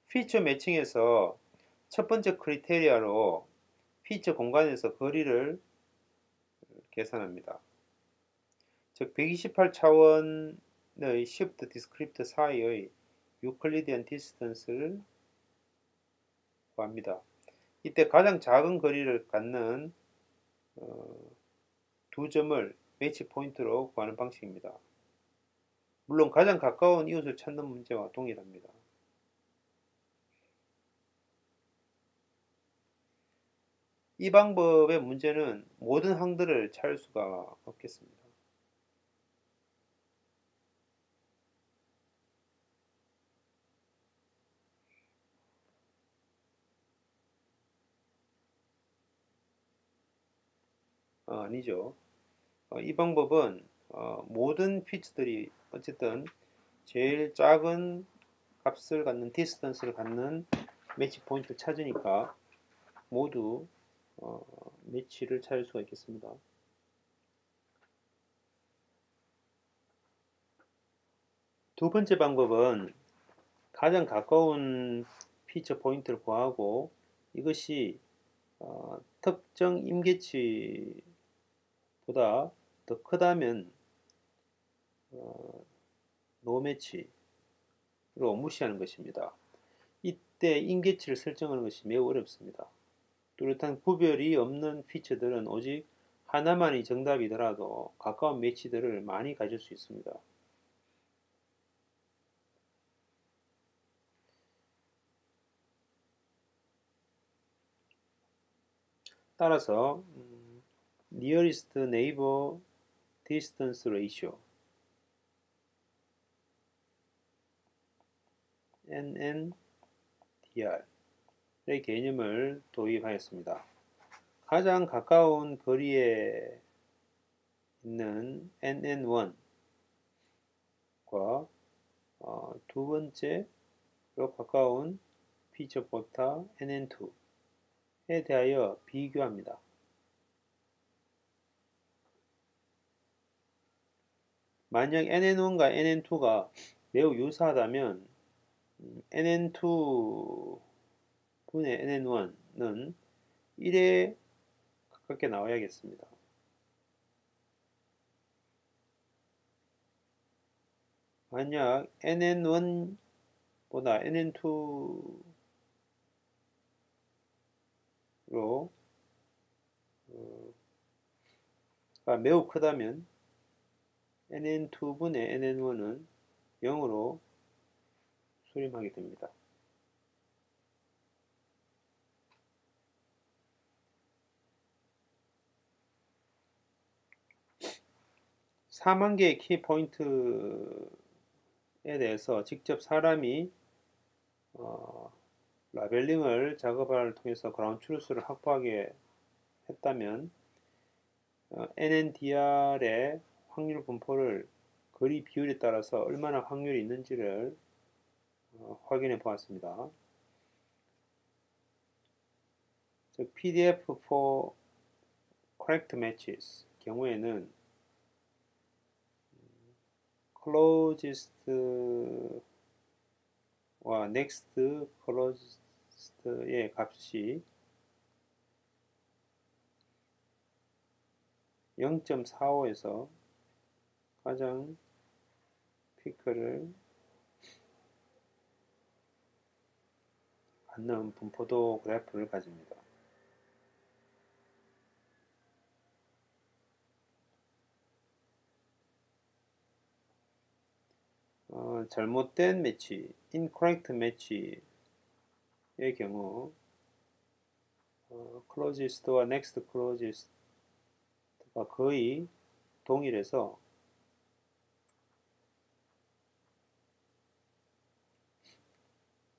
피처 매칭에서 첫 번째 크리테리아로 피처 공간에서 거리를 계산합니다. 즉 128차원의 시프트 디스크립트 사이의 유클리디안 디스턴스를 구합니다. 이때 가장 작은 거리를 갖는 두 점을 매치 포인트로 구하는 방식입니다. 물론 가장 가까운 이웃을 찾는 문제와 동일합니다. 이 방법의 문제는 모든 항들을 찾을 수가 없겠습니다. 아니죠. 이 방법은 모든 피처들이 어쨌든 제일 작은 값을 갖는 디스턴스를 갖는 매치 포인트를 찾으니까 모두 매치를 찾을 수가 있겠습니다. 두 번째 방법은 가장 가까운 피처 포인트를 구하고 이것이 특정 임계치보다 더 크다면 노매치로 무시하는 것입니다. 이때 임계치를 설정하는 것이 매우 어렵습니다. 뚜렷한 구별이 없는 피처들은 오직 하나만이 정답이더라도 가까운 매치들을 많이 가질 수 있습니다. 따라서 nearest neighbor distance ratio NNDR의 개념을 도입하였습니다. 가장 가까운 거리에 있는 NN1과 두 번째로 가까운 피처 벡터 NN2에 대하여 비교합니다. 만약 NN1과 NN2가 매우 유사하다면 NN2 분의 NN1은 1에 가깝게 나와야겠습니다. 만약 NN1보다 NN2로 가 매우 크다면 NN2분의 NN1은 0으로 수렴하게 됩니다. (4만 개의 키포인트에 대해서 직접 사람이 라벨링을 작업을 통해서 그라운드 트루스를 확보하게 했다면 NNDR의 확률 분포를 거리 비율에 따라서 얼마나 확률이 있는지를 확인해 보았습니다. 즉 PDF for correct matches 경우에는 closest와 next closest의 값이 0.45에서 가장 피크를 갖는 분포도 그래프를 가집니다. 잘못된 매치, incorrect match의 경우 closest와 next closest가 거의 동일해서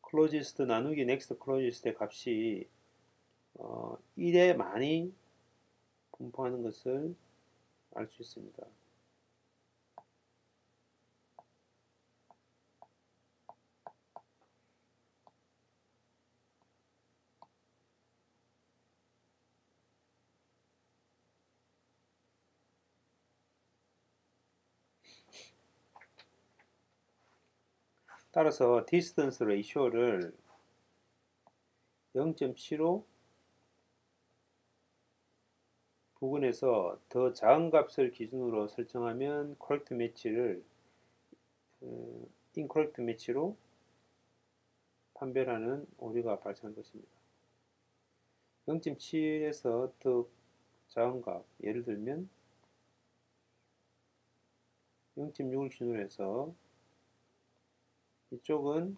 closest 나누기 next closest의 값이 1에 많이 분포하는 것을 알 수 있습니다. 따라서 distance ratio를 0.75 부근에서 더 작은 값을 기준으로 설정하면 correct match를 incorrect match로 판별하는 오류가 발생할 것입니다. 0.7에서 더 작은 값, 예를 들면 0.6을 기준으로 해서 이쪽은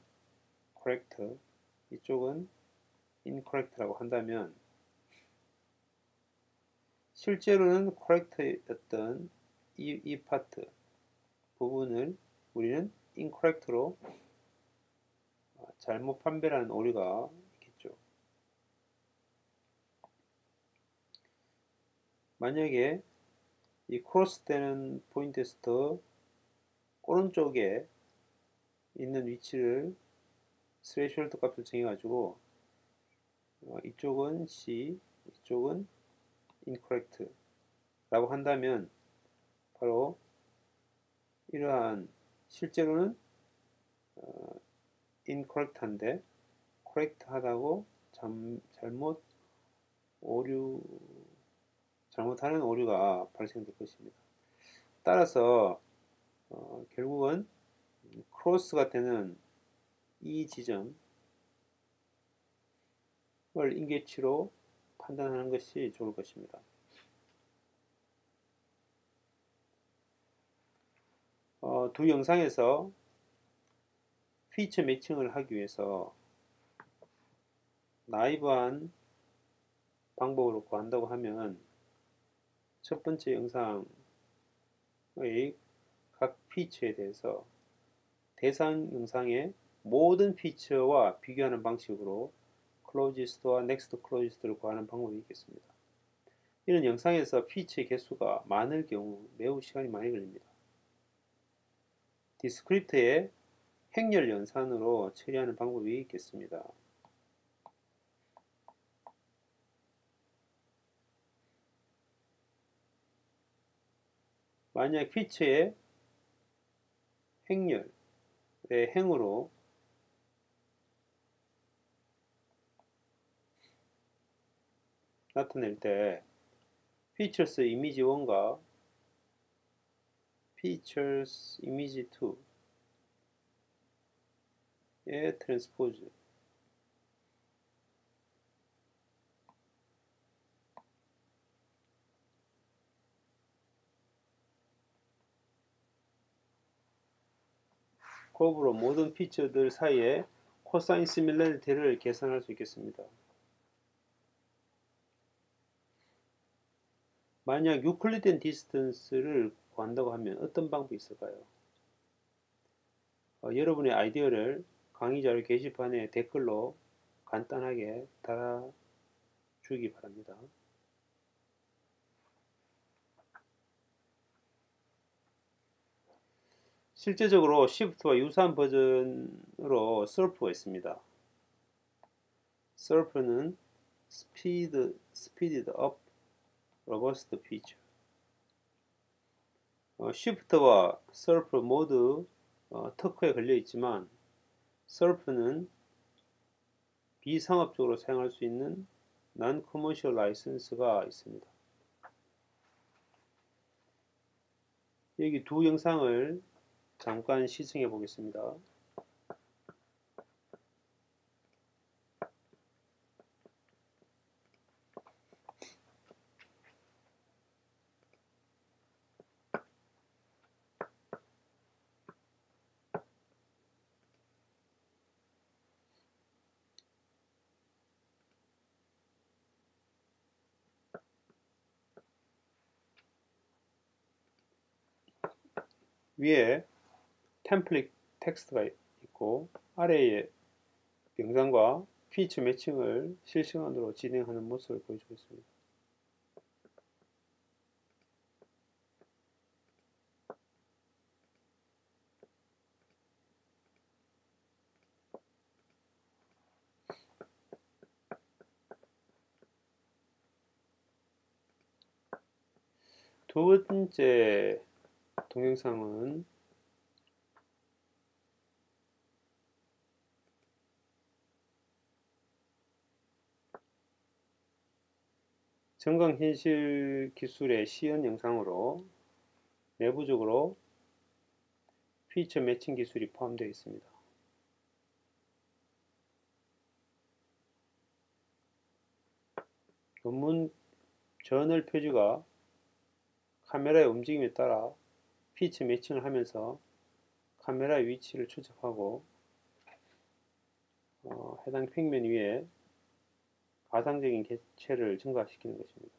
correct, 이쪽은 incorrect라고 한다면 실제로는 correct였던 이 파트 부분을 우리는 incorrect로 잘못 판별하는 오류가 있겠죠. 만약에 이 크로스되는 포인트에서 더 오른쪽에 있는 위치를 스레이숄드 값을 정해가지고 이쪽은 C, 이쪽은 incorrect 라고 한다면 바로 이러한 실제로는 incorrect한데 correct하다고 잘못하는 오류가 발생될 것입니다. 따라서 결국은 크로스가 되는 이 지점을 인계치로 판단하는 것이 좋을 것입니다. 두 영상에서 피처 매칭을 하기 위해서 나이브한 방법으로 구한다고 하면 첫 번째 영상의 각 피처에 대해서 대상 영상의 모든 피처와 비교하는 방식으로 closest와 next closest를 구하는 방법이 있겠습니다. 이런 영상에서 피처의 개수가 많을 경우 매우 시간이 많이 걸립니다. 디스크립트의 행렬 연산으로 처리하는 방법이 있겠습니다. 만약 피처의 행렬의 행으로 나타낼 때 features 이미지 1과 features 이미지 2의 트랜스포즈 곱으로 모든 피처들 사이에 코사인 시밀러리티를 계산할 수 있겠습니다. 만약 유클리디안 디스턴스를 구한다고 하면 어떤 방법이 있을까요? 여러분의 아이디어를 강의 자료 게시판에 댓글로 간단하게 달아주기 바랍니다. 실제적으로 Shift와 유사한 버전으로 SURF가 있습니다. SURF는 Speeded Up 로버스트 피처. 쉬프트와 서프 모두 특허에 걸려 있지만 서프는 비상업적으로 사용할 수 있는 non-commercial 라이선스가 있습니다. 여기 두 영상을 잠깐 시청해 보겠습니다. 위에 템플릿 텍스트가 있고 아래에 영상과 피처 매칭을 실시간으로 진행하는 모습을 보여주고 있습니다. 두 번째 동영상은 정강현실 기술의 시연 영상으로 내부적으로 피처 매칭 기술이 포함되어 있습니다. 논문 저널 표지가 카메라의 움직임에 따라 피처 매칭을 하면서 카메라의 위치를 추적하고 해당 평면 위에 가상적인 객체를 증가시키는 것입니다.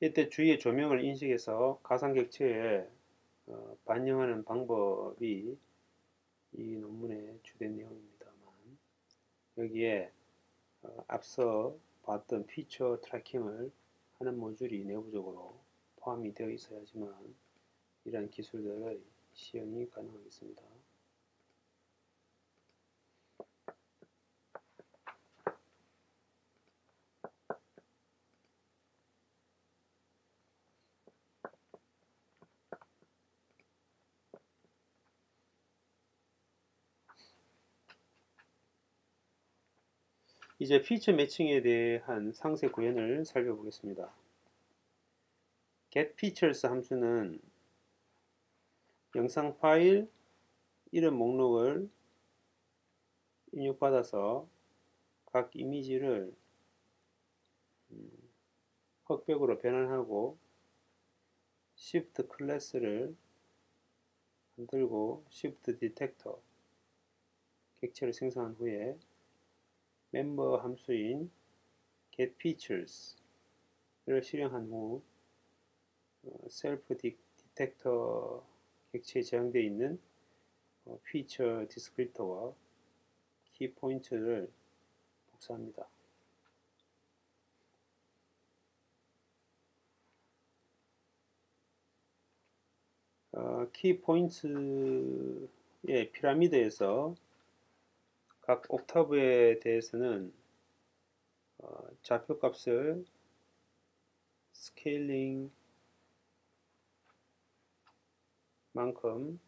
이때 주위의 조명을 인식해서 가상객체에 반영하는 방법이 이 논문의 주된 내용입니다만 여기에 앞서 봤던 피처 트래킹을 하는 모듈이 내부적으로 포함이 되어 있어야지만 이러한 기술들의 시연이 가능하겠습니다. 이제 피처 매칭에 대한 상세 구현을 살펴보겠습니다. getFeatures 함수는 영상 파일 이름 목록을 입력받아서 각 이미지를 흑백으로 변환하고 Shift 클래스를 만들고 Shift 디텍터 객체를 생성한 후에 멤버 함수인 getFeatures를 실행한 후 셀프 디텍터 객체에 저장되어 있는 피처 디스크립터와 키 포인트를 복사합니다. 키 포인트의 피라미드에서 각 옥타브에 대해서는 좌표값을 스케일링 만큼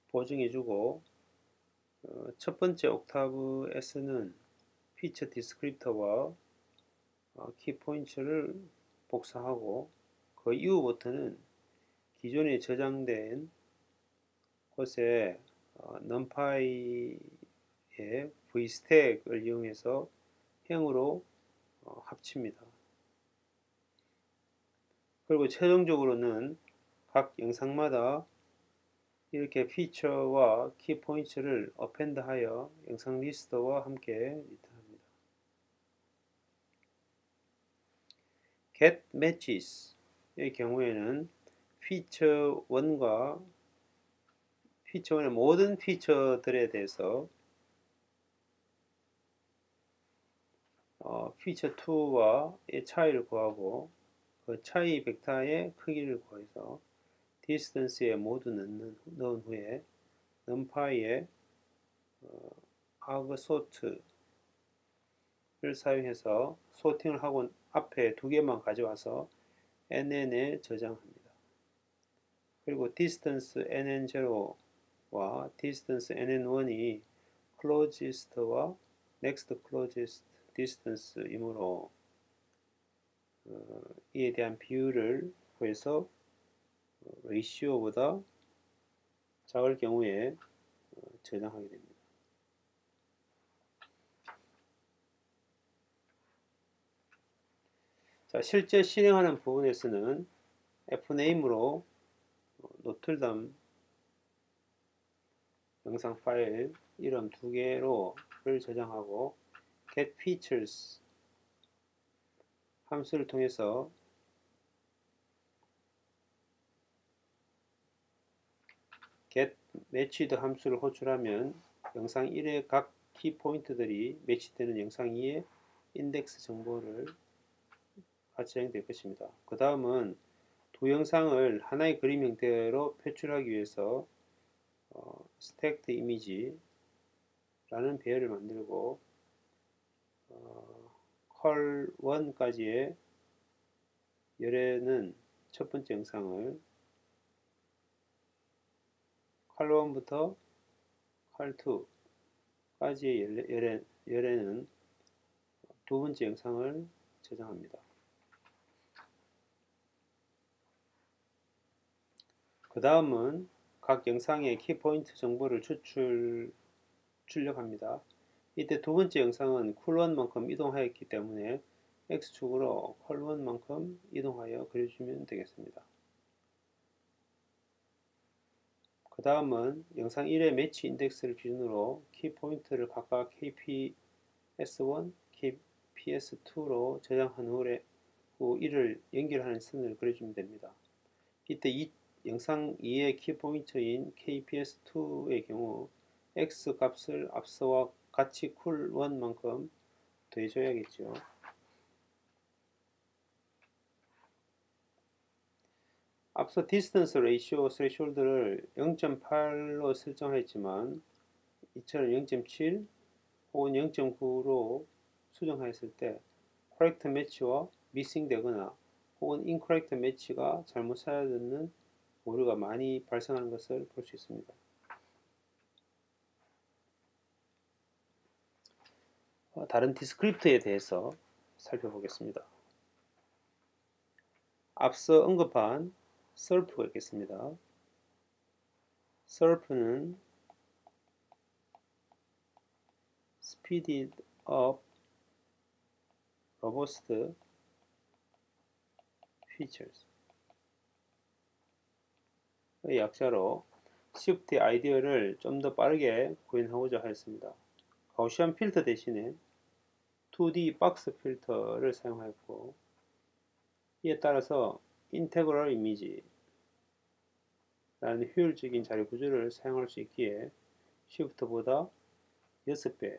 보정해주고 첫 번째 옥타브에서는 피처 디스크립터와 키 포인트를 복사하고 그 이후부터는 기존에 저장된 곳에 numpy의 v스택을 이용해서 행으로 합칩니다. 그리고 최종적으로는 각 영상마다 이렇게 피처와 키 포인트를 어펜드하여 영상 리스트와 함께 리턴합니다. get matches의 경우에는 피처 1과 피처 1의 모든 피처들에 대해서 피처 2와의 차이를 구하고 그 차이 벡터의 크기를 구해서 distance에 모두 넣은 후에 numpy의 argsort를 사용해서 소팅을 하고 앞에 두 개만 가져와서 nn에 저장합니다. 그리고 distance nn0와 distance nn1이 closest와 next closest distance이므로 이에 대한 비율을 구해서 ratio보다 작을 경우에 저장하게 됩니다. 자, 실제 실행하는 부분에서는 fname으로 노틀담 영상 파일 이름 두 개로를 저장하고 getFeatures 함수를 통해서 getMatched 함수를 호출하면 영상 1의 각 키포인트들이 매치되는 영상 2의 인덱스 정보를 같이 저장될 것입니다. 그 다음은 두 영상을 하나의 그림 형태로 표출하기 위해서 stacked image라는 배열을 만들고 call1까지의 열에는 첫 번째 영상을 call1부터 call2까지의 열에는 두 번째 영상을 저장합니다. 그 다음은 각 영상의 키포인트 정보를 출력합니다. 이때 두 번째 영상은 쿨1만큼 이동하였기 때문에 X축으로 쿨1만큼 이동하여 그려주면 되겠습니다. 그 다음은 영상 1의 매치 인덱스를 기준으로 키포인트를 각각 KPS1, KPS2로 저장한 후 이를 연결하는 선을 그려주면 됩니다. 이때 영상 2의 키포인트인 KPS2의 경우 X 값을 앞서와 같이 쿨1만큼 더해줘야겠죠. 앞서 디스턴스 레이시오 스레시홀드를 0.8로 설정하였지만 이처럼 0.7 혹은 0.9로 수정하였을 때 correct match와 missing 되거나 혹은 incorrect match가 잘못 사라졌는 오류가 많이 발생하는 것을 볼 수 있습니다. 다른 디스크립터에 대해서 살펴보겠습니다. 앞서 언급한 SERP가 있겠습니다. SERP는 Speeded Up Robust Features 의 약자로 Swift 아이디어를 좀 더 빠르게 구현하고자 하였습니다. 가우시안 필터 대신에 2D 박스 필터를 사용하였고 이에 따라서 인테그럴 이미지라는 효율적인 자료 구조를 사용할 수 있기에 Swift보다 6배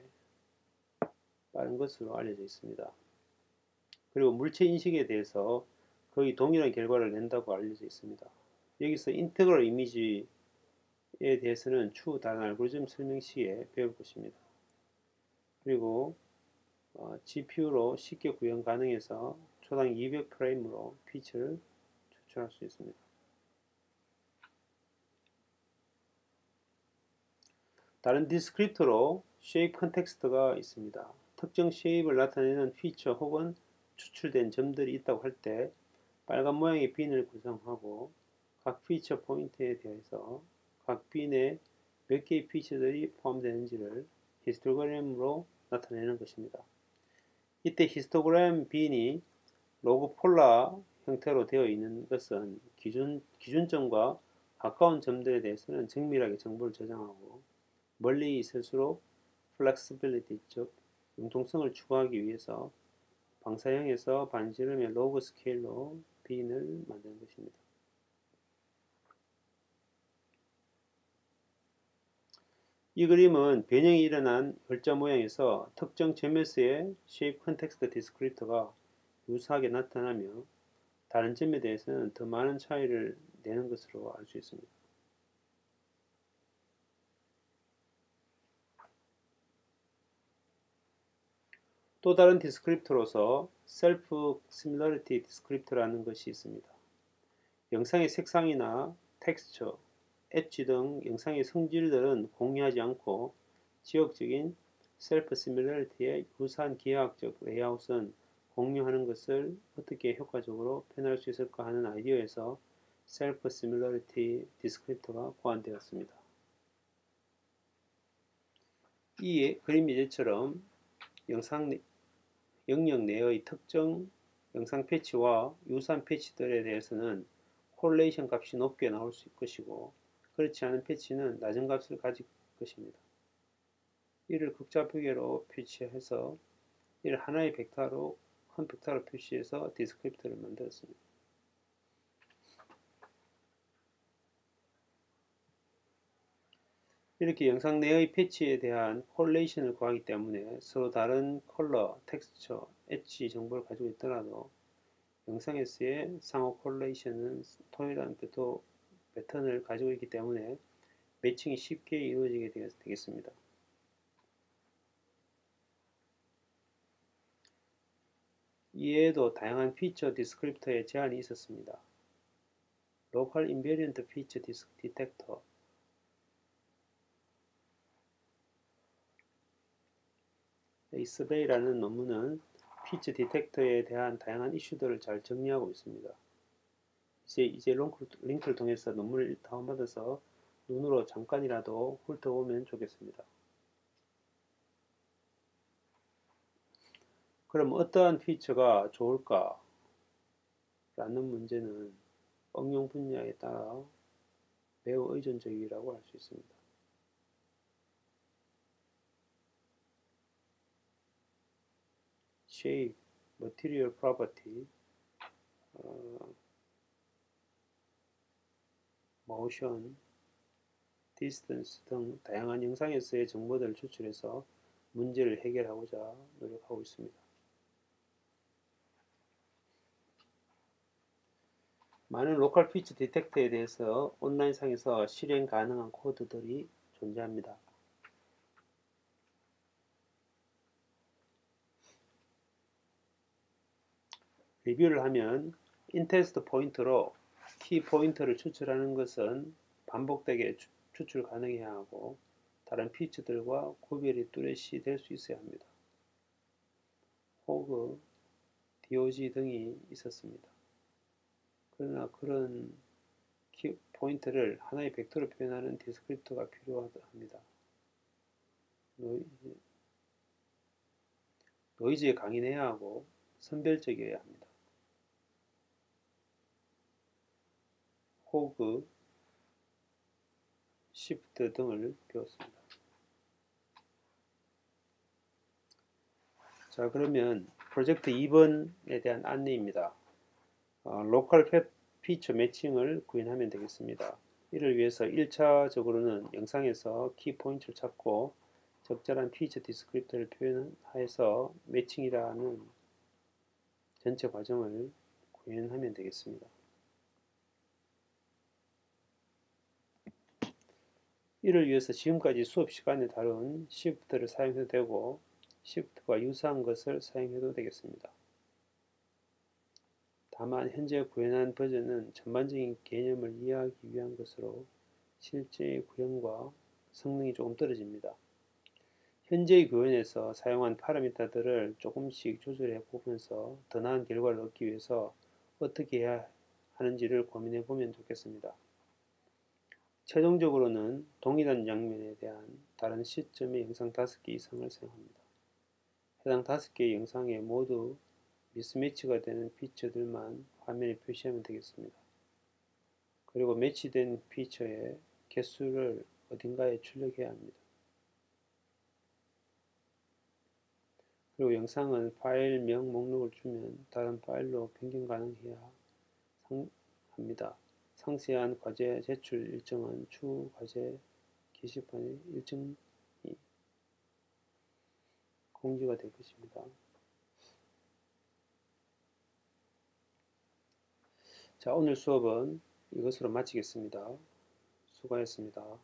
빠른 것으로 알려져 있습니다. 그리고 물체 인식에 대해서 거의 동일한 결과를 낸다고 알려져 있습니다. 여기서 인테그럴 이미지에 대해서는 추후 다른 알고리즘 설명 시에 배울 것입니다. 그리고 GPU로 쉽게 구현 가능해서 초당 200프레임으로 피처를 추출할 수 있습니다. 다른 디스크립터로 쉐입 컨텍스트가 있습니다. 특정 쉐입을 나타내는 피처 혹은 추출된 점들이 있다고 할 때 빨간 모양의 빈을 구성하고 각 피처 포인트에 대해서 각 빈에 몇 개의 피처들이 포함되는지를 히스토그램으로 나타내는 것입니다. 이때 히스토그램 빈이 로그 폴라 형태로 되어 있는 것은 기준점과 가까운 점들에 대해서는 정밀하게 정보를 저장하고 멀리 있을수록 플렉시빌리티 즉 융통성을 추구하기 위해서 방사형에서 반지름의 로그 스케일로 빈을 만드는 것입니다. 이 그림은 변형이 일어난 글자 모양에서 특정 점에서의 Shape Context Descriptor가 유사하게 나타나며 다른 점에 대해서는 더 많은 차이를 내는 것으로 알 수 있습니다. 또 다른 디스크립터로서 Self Similarity Descriptor라는 것이 있습니다. 영상의 색상이나 텍스처, 엣지 등 영상의 성질들은 공유하지 않고 지역적인 셀프 시뮬러리티의 유사한 기하학적 레이아웃은 공유하는 것을 어떻게 효과적으로 표현할 수 있을까 하는 아이디어에서 셀프 시뮬러리티 디스크립터가 고안되었습니다. 이 그림 예제처럼 영역 내의 특정 영상 패치와 유사한 패치들에 대해서는 콜레이션 값이 높게 나올 수 있을 것이고 그렇지 않은 패치는 낮은 값을 가질 것입니다. 이를 극좌표계로 표시해서 이를 하나의 벡터로 큰 벡터로 표시해서 디스크립터를 만들었습니다. 이렇게 영상 내의 패치에 대한 콜레이션을 구하기 때문에 서로 다른 컬러, 텍스처, 엣지 정보를 가지고 있더라도 영상에서의 상호 콜레이션은 동일한 패턴을 가지고 있기 때문에 매칭이 쉽게 이루어지게 되겠습니다. 이외에도 다양한 피처 디스크립터에 제한이 있었습니다. Local Invariant Feature Detector 이스베이라는 논문은 피처 디텍터에 대한 다양한 이슈들을 잘 정리하고 있습니다. 이제 링크를 통해서 논문을 다운받아서 눈으로 잠깐이라도 훑어보면 좋겠습니다. 그럼 어떠한 피처가 좋을까? 라는 문제는 응용 분야에 따라 매우 의존적이라고 할 수 있습니다. Shape, Material Property, Motion, Distance 등 다양한 영상에서의 정보들을 추출해서 문제를 해결하고자 노력하고 있습니다. 많은 로컬 피처 디텍터에 대해서 온라인상에서 실행 가능한 코드들이 존재합니다. 리뷰를 하면 인테스트 포인트로 키 포인트를 추출하는 것은 반복되게 추출 가능해야 하고 다른 피처들과 구별이 뚜렷이 될 수 있어야 합니다. 호그, DOG 등이 있었습니다. 그러나 그런 키 포인트를 하나의 벡터로 표현하는 디스크립터가 필요합니다. 노이즈에 강인해야 하고 선별적이어야 합니다. 호그, 시프트 등을 배웠습니다. 자, 그러면 프로젝트 2번에 대한 안내입니다. 로컬 피처 매칭을 구현하면 되겠습니다. 이를 위해서 1차적으로는 영상에서 키 포인트를 찾고 적절한 피처 디스크립터를 표현해서 매칭이라는 전체 과정을 구현하면 되겠습니다. 이를 위해서 지금까지 수업 시간에 다룬 시프트를 사용해도 되고 시프트와 유사한 것을 사용해도 되겠습니다. 다만 현재 구현한 버전은 전반적인 개념을 이해하기 위한 것으로 실제 구현과 성능이 조금 떨어집니다. 현재의 구현에서 사용한 파라미터들을 조금씩 조절해 보면서 더 나은 결과를 얻기 위해서 어떻게 해야 하는지를 고민해 보면 좋겠습니다. 최종적으로는 동일한 장면에 대한 다른 시점의 영상 5개 이상을 사용합니다. 해당 5개의 영상에 모두 미스매치가 되는 피처들만 화면에 표시하면 되겠습니다. 그리고 매치된 피처의 개수를 어딘가에 출력해야 합니다. 그리고 영상은 파일명 목록을 주면 다른 파일로 변경 가능해야 합니다. 상세한 과제 제출 일정은 추후 과제 게시판에 일정이 공지가 될 것입니다. 자, 오늘 수업은 이것으로 마치겠습니다. 수고하셨습니다.